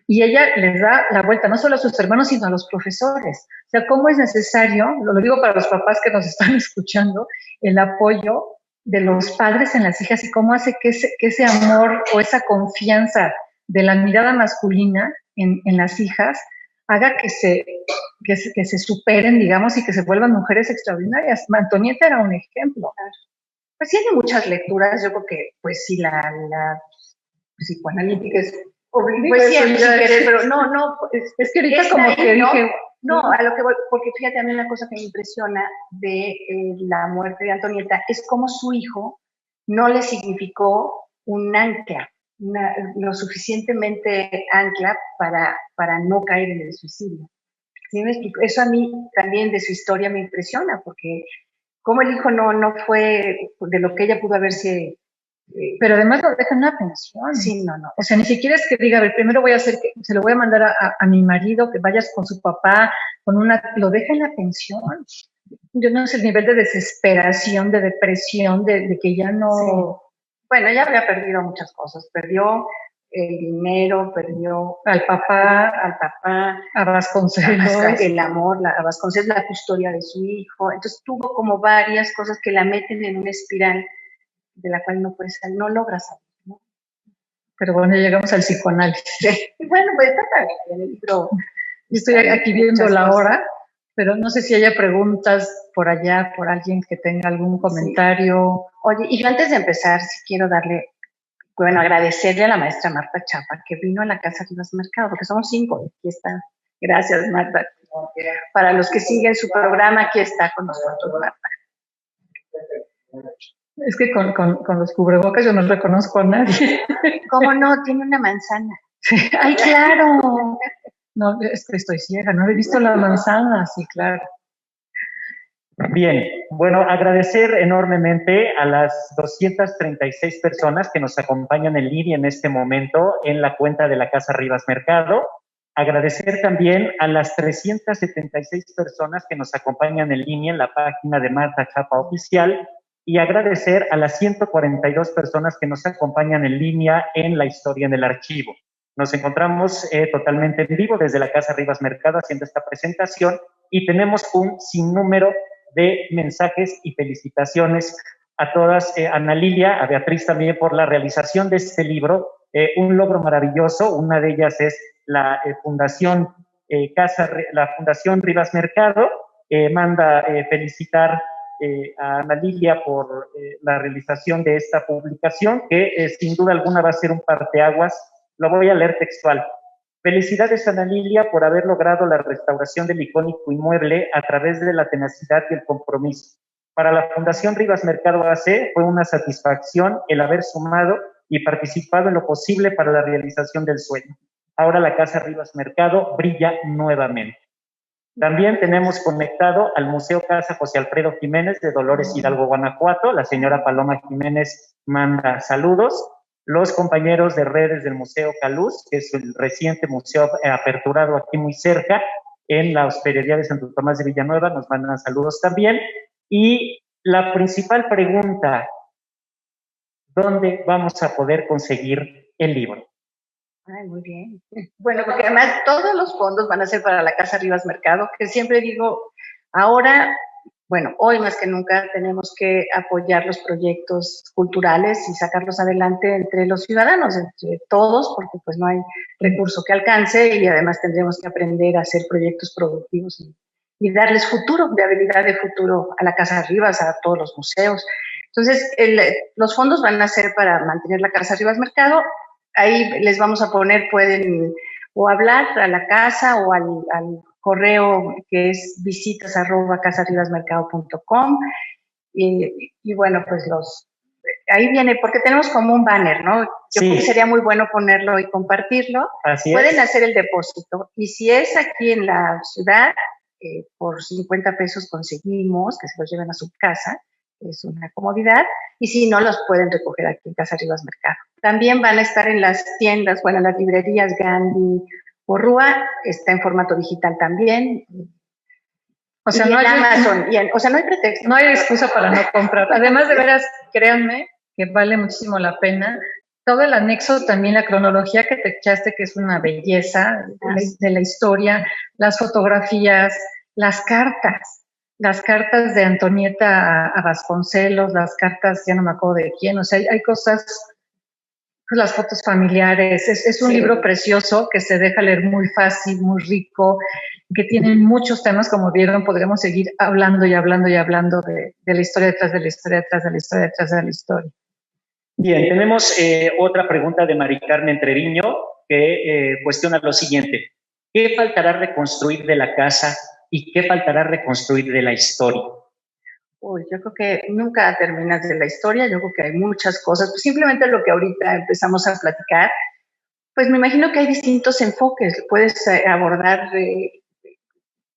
y ella les da la vuelta no solo a sus hermanos, sino a los profesores. O sea, cómo es necesario, lo digo para los papás que nos están escuchando, el apoyo de los padres en las hijas y cómo hace que ese amor o esa confianza de la mirada masculina en las hijas haga que se superen, digamos, y que se vuelvan mujeres extraordinarias. Antonieta era un ejemplo. Pues sí, hay muchas lecturas. Yo creo que, pues sí, la psicoanalítica es... Pues sí, sin querer, pero no. Es que ahorita como que dije... No, a lo que voy, porque fíjate, a mí una cosa que me impresiona de la muerte de Antonieta es cómo su hijo no le significó un ancla, lo suficientemente ancla para no caer en el suicidio. ¿Sí me explico? Eso a mí también de su historia me impresiona, porque como el hijo no fue de lo que ella pudo haberse... Pero además lo deja en una pensión. Sí, no. O sea, ni siquiera es que diga, a ver, primero voy a hacer que se lo voy a mandar a mi marido, que vayas con su papá, lo deja en la pensión. Yo no sé el nivel de desesperación, de depresión, de que ya no... Sí. Bueno, ella había perdido muchas cosas. Perdió el dinero, perdió al papá, a Vasconcelos, el amor, a Vasconcelos, la custodia de su hijo. Entonces tuvo como varias cosas que la meten en una espiral de la cual no puede salir, no logra salir, ¿no? Pero bueno, llegamos al psicoanálisis. Bueno, pues está bien, el libro. Estoy aquí viendo la hora, pero no sé si haya preguntas por allá, por alguien que tenga algún comentario. Sí. Oye, y yo antes de empezar, sí quiero agradecerle a la maestra Marta Chapa, que vino a la Casa Rivas Mercado, porque somos 5, aquí está. Gracias, Marta. Para los que siguen su programa, aquí está con nosotros, Marta. Es que con los cubrebocas yo no reconozco a nadie. ¿Cómo no? Tiene una manzana. ¡Ay, claro! No, es que estoy ciega, no he visto la manzana, sí, claro. Bien, bueno, agradecer enormemente a las 236 personas que nos acompañan en línea en este momento en la cuenta de la Casa Rivas Mercado. Agradecer también a las 376 personas que nos acompañan en línea en la página de Marta Chapa Oficial y agradecer a las 142 personas que nos acompañan en línea en la historia en el archivo. Nos encontramos totalmente en vivo desde la Casa Rivas Mercado haciendo esta presentación y tenemos un sinnúmero de mensajes y felicitaciones a todas, a Ana Lilia, a Beatriz también por la realización de este libro, un logro maravilloso. Una de ellas es la Fundación Rivas Mercado, manda felicitar a Ana Lilia por la realización de esta publicación, que sin duda alguna va a ser un parteaguas. Lo voy a leer textual. Felicidades, Ana Lilia, por haber logrado la restauración del icónico inmueble a través de la tenacidad y el compromiso. Para la Fundación Rivas Mercado AC fue una satisfacción el haber sumado y participado en lo posible para la realización del sueño. Ahora la Casa Rivas Mercado brilla nuevamente. También tenemos conectado al Museo Casa José Alfredo Jiménez de Dolores Hidalgo, Guanajuato. La señora Paloma Jiménez manda saludos. Los compañeros de redes del Museo Caluz, que es el reciente museo aperturado aquí muy cerca, en la hospedería de Santo Tomás de Villanueva, nos mandan saludos también. Y la principal pregunta, ¿dónde vamos a poder conseguir el libro? Ay, muy bien. Bueno, porque además todos los fondos van a ser para la Casa Rivas Mercado, que siempre digo, ahora, bueno, hoy más que nunca tenemos que apoyar los proyectos culturales y sacarlos adelante entre los ciudadanos, entre todos, porque pues no hay recurso que alcance y además tendremos que aprender a hacer proyectos productivos y darles futuro, de habilidad de futuro a la Casa Rivas, a todos los museos. Entonces, los fondos van a ser para mantener la Casa Rivas Mercado. Ahí les vamos a poner, pueden o hablar a la casa o al correo que es visitas@casarrivasmercado.com y bueno, pues ahí viene, porque tenemos como un banner, ¿no? Yo creo que sería muy bueno ponerlo y compartirlo. Así pueden es. hacer el depósito y si es aquí en la ciudad, por 50 pesos conseguimos que se los lleven a su casa. Es una comodidad, y si no, los pueden recoger aquí en Casa Rivas Mercado. También van a estar en las tiendas, bueno, en las librerías Gandhi o Rúa, está en formato digital también. O sea, y no en hay, Amazon, o sea, no hay pretexto. No hay excusa para no comprar. Además, de veras, créanme que vale muchísimo la pena. Todo el anexo, también la cronología que te echaste, que es una belleza de la historia, las fotografías, las cartas de Antonieta a Vasconcelos, las cartas, ya no me acuerdo de quién, o sea, hay cosas, pues las fotos familiares, es un libro precioso que se deja leer muy fácil, muy rico, que tiene muchos temas, como vieron, podríamos seguir hablando y hablando y hablando de la historia detrás de la historia, detrás de la historia, detrás de la historia. Bien, tenemos otra pregunta de Mari Carmen Treviño que cuestiona lo siguiente. ¿Qué faltará reconstruir de la casa y qué faltará reconstruir de la historia? Uy, yo creo que nunca terminas de la historia, yo creo que hay muchas cosas, pues simplemente lo que ahorita empezamos a platicar, pues me imagino que hay distintos enfoques, puedes abordar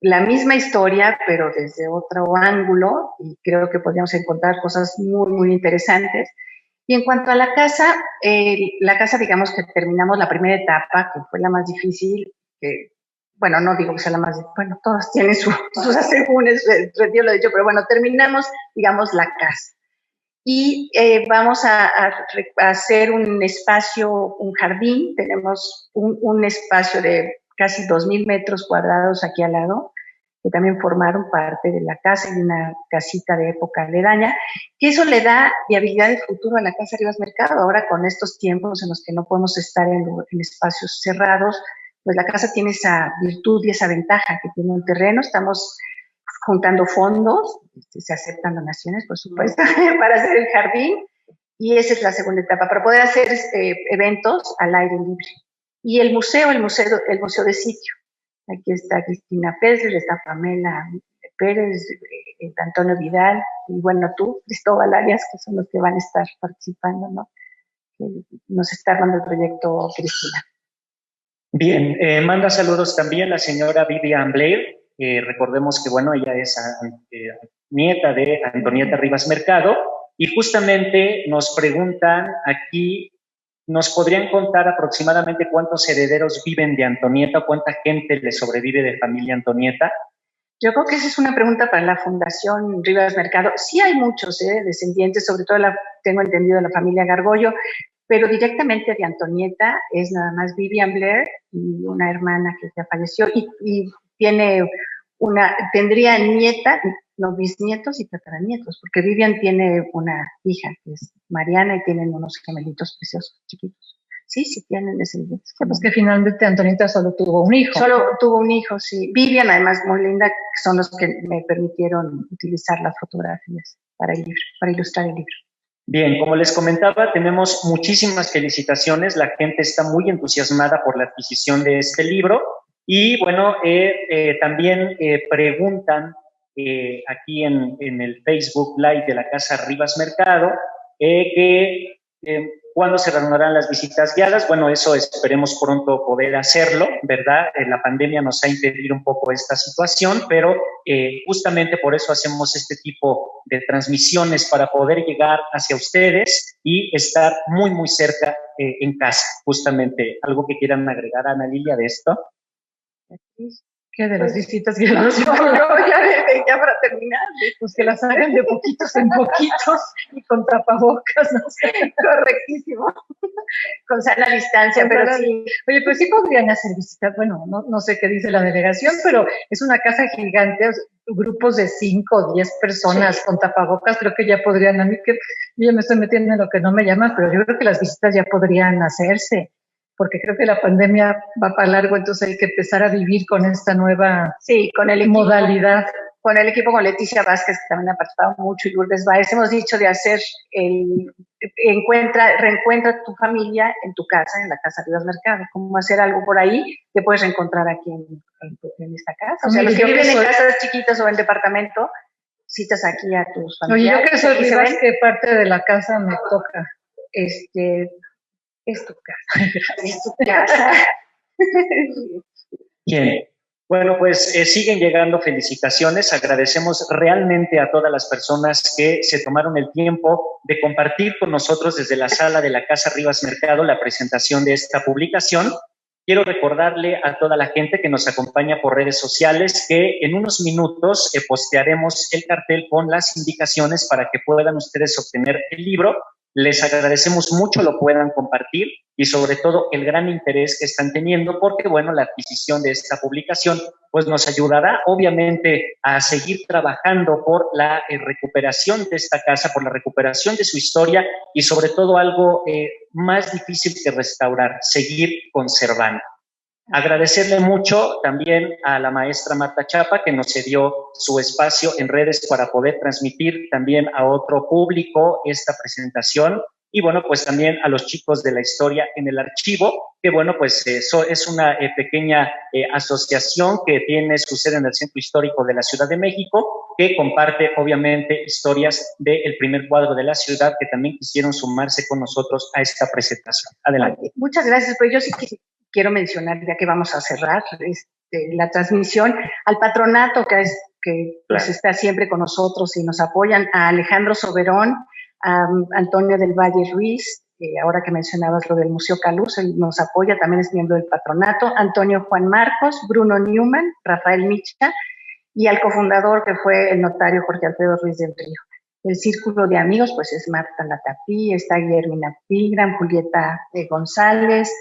la misma historia, pero desde otro ángulo, y creo que podríamos encontrar cosas muy, muy interesantes. Y en cuanto a la casa, digamos que terminamos la primera etapa, que fue la más difícil, bueno, no digo que sea la más difícil, bueno, todas tienen sus asegúnes, retiro lo dicho, pero bueno, terminamos, digamos, la casa. Y vamos a hacer un espacio, un jardín, tenemos un espacio de casi 2,000 metros cuadrados aquí al lado, que también formaron parte de la casa y una casita de época aledaña, que eso le da viabilidad de futuro a la Casa Rivas Mercado. Ahora con estos tiempos en los que no podemos estar en espacios cerrados, pues la casa tiene esa virtud y esa ventaja que tiene un terreno. Estamos juntando fondos, se aceptan donaciones, por supuesto, para hacer el jardín, y esa es la segunda etapa, para poder hacer eventos al aire libre. Y el museo de sitio. Aquí está Cristina Pérez, está Pamela Pérez, Antonio Vidal, y bueno, tú, Cristóbal Arias, que son los que van a estar participando, ¿no? Que nos está dando el proyecto Cristina. Bien, manda saludos también la señora Vivian Blair. Recordemos que, bueno, ella es nieta de Antonieta Rivas Mercado, y justamente nos preguntan aquí, ¿nos podrían contar aproximadamente cuántos herederos viven de Antonieta? ¿Cuánta gente le sobrevive de familia Antonieta? Yo creo que esa es una pregunta para la Fundación Rivas Mercado. Sí hay muchos descendientes, sobre todo tengo entendido de la familia Gargollo, pero directamente de Antonieta es nada más Vivian Blair y una hermana que ya falleció, y tendría bisnietos y tataranietos, porque Vivian tiene una hija que es Mariana y tienen unos gemelitos preciosos, chiquitos. Sí tienen descendientes. Pues que finalmente Antonieta solo tuvo un hijo. Solo tuvo un hijo, sí. Vivian, además, muy linda, son los que me permitieron utilizar las fotografías para el libro, para ilustrar el libro. Bien, como les comentaba, tenemos muchísimas felicitaciones. La gente está muy entusiasmada por la adquisición de este libro. Y bueno, también preguntan aquí en el Facebook Live de la Casa Rivas Mercado ¿cuándo se reanudarán las visitas guiadas? Bueno, eso esperemos pronto poder hacerlo, ¿verdad? La pandemia nos ha impedido un poco esta situación, pero justamente por eso hacemos este tipo de transmisiones, para poder llegar hacia ustedes y estar muy, muy cerca en casa. Justamente, ¿algo que quieran agregar, Ana Lilia, de esto? ¿Qué de las visitas guiadas? Ya para terminar. Pues que las hagan de poquitos en poquitos y con tapabocas, no sé. Correctísimo. Con sana distancia, pero sí. Oye, pero sí podrían hacer visitas. Bueno, no sé qué dice la delegación, pero es una casa gigante, grupos de 5 o 10 personas con tapabocas, creo que ya podrían. A mí que yo ya me estoy metiendo en lo que no me llama, pero yo creo que las visitas ya podrían hacerse, porque creo que la pandemia va para largo, entonces hay que empezar a vivir con esta nueva modalidad. Con el equipo, con Leticia Vázquez, que también ha participado mucho, y Lourdes Báez, hemos dicho de hacer reencuentra tu familia en tu casa, en la Casa Rivas Mercado. Como hacer algo por ahí, te puedes reencontrar aquí en esta casa. O sea, los que viven en casas chiquitas o en departamento, citas aquí a tus familiares. Oye, yo que soy Rivas, ¿qué parte de la casa me toca? Es tu casa. Es tu casa. Bien. Bueno, pues siguen llegando felicitaciones. Agradecemos realmente a todas las personas que se tomaron el tiempo de compartir con nosotros desde la sala de la Casa Rivas Mercado la presentación de esta publicación. Quiero recordarle a toda la gente que nos acompaña por redes sociales que en unos minutos postearemos el cartel con las indicaciones para que puedan ustedes obtener el libro. Les agradecemos mucho lo puedan compartir y sobre todo el gran interés que están teniendo, porque bueno, la adquisición de esta publicación pues nos ayudará obviamente a seguir trabajando por la recuperación de esta casa, por la recuperación de su historia y sobre todo algo más difícil que restaurar, seguir conservando. Agradecerle mucho también a la maestra Marta Chapa, que nos cedió su espacio en redes para poder transmitir también a otro público esta presentación. Y bueno, pues también a los chicos de la historia en el archivo, que bueno, pues eso es una pequeña asociación que tiene su sede en el Centro Histórico de la Ciudad de México, que comparte obviamente historias del primer cuadro de la ciudad, que también quisieron sumarse con nosotros a esta presentación. Adelante. Muchas gracias, pues yo sí quiero mencionar, ya que vamos a cerrar la transmisión, al patronato que pues está siempre con nosotros y nos apoyan, a Alejandro Soberón, a Antonio del Valle Ruiz, ahora que mencionabas lo del Museo Caluz, él nos apoya, también es miembro del patronato, Antonio Juan Marcos, Bruno Newman, Rafael Micha, y al cofundador, que fue el notario Jorge Alfredo Ruiz del Río. El círculo de amigos, pues es Marta Latapí, está Guillermina Pigram, Julieta González,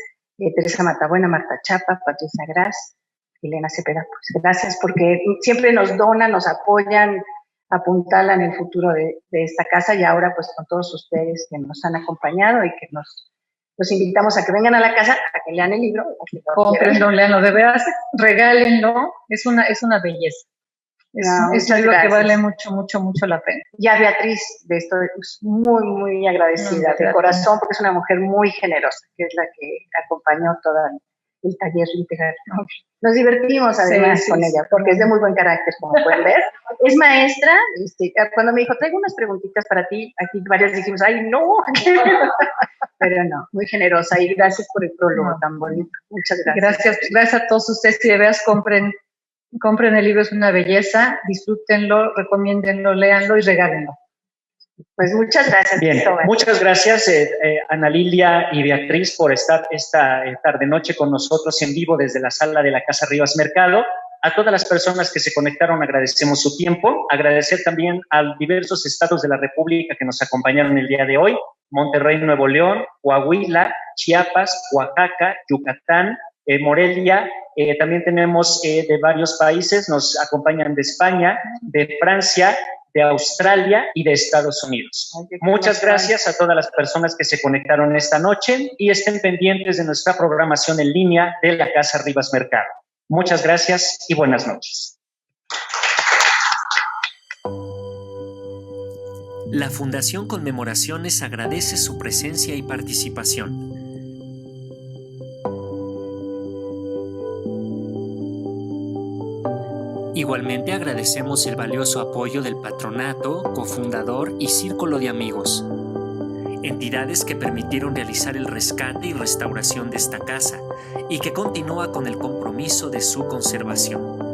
Teresa Matabuena, Marta Chapa, Patricia Gras, Elena Cepeda. Pues gracias porque siempre nos donan, nos apoyan, apuntalan el futuro de esta casa y ahora pues con todos ustedes que nos han acompañado y que los invitamos a que vengan a la casa, a que lean el libro. Cómprenlo, leanlo, de veras, regálenlo, es una belleza. Es algo que vale mucho la pena. Y a Beatriz, de esto, muy agradecida, de corazón, porque es una mujer muy generosa, que es la que acompañó todo el taller literario. Nos divertimos además con ella, porque es de muy buen carácter, como pueden ver. Es maestra, cuando me dijo, traigo unas preguntitas para ti, aquí varias dijimos, ¡ay, no! Pero no, muy generosa, y gracias por el prólogo tan bonito. Muchas gracias. Gracias a todos ustedes, que de veras compren el libro, es una belleza, disfrútenlo, recomiéndenlo, léanlo y regálenlo. Pues muchas gracias. Bien, Cristóbal. Muchas gracias Ana Lilia y Beatriz por estar esta tarde-noche con nosotros en vivo desde la sala de la Casa Rivas Mercado. A todas las personas que se conectaron agradecemos su tiempo. Agradecer también a diversos estados de la República que nos acompañaron el día de hoy: Monterrey, Nuevo León, Coahuila, Chiapas, Oaxaca, Yucatán, Morelia. También tenemos de varios países, nos acompañan de España, de Francia, de Australia y de Estados Unidos. Muchas gracias a todas las personas que se conectaron esta noche y estén pendientes de nuestra programación en línea de la Casa Rivas Mercado. Muchas gracias y buenas noches. La Fundación Conmemoraciones agradece su presencia y participación. Igualmente agradecemos el valioso apoyo del Patronato, Cofundador y Círculo de Amigos, entidades que permitieron realizar el rescate y restauración de esta casa y que continúa con el compromiso de su conservación.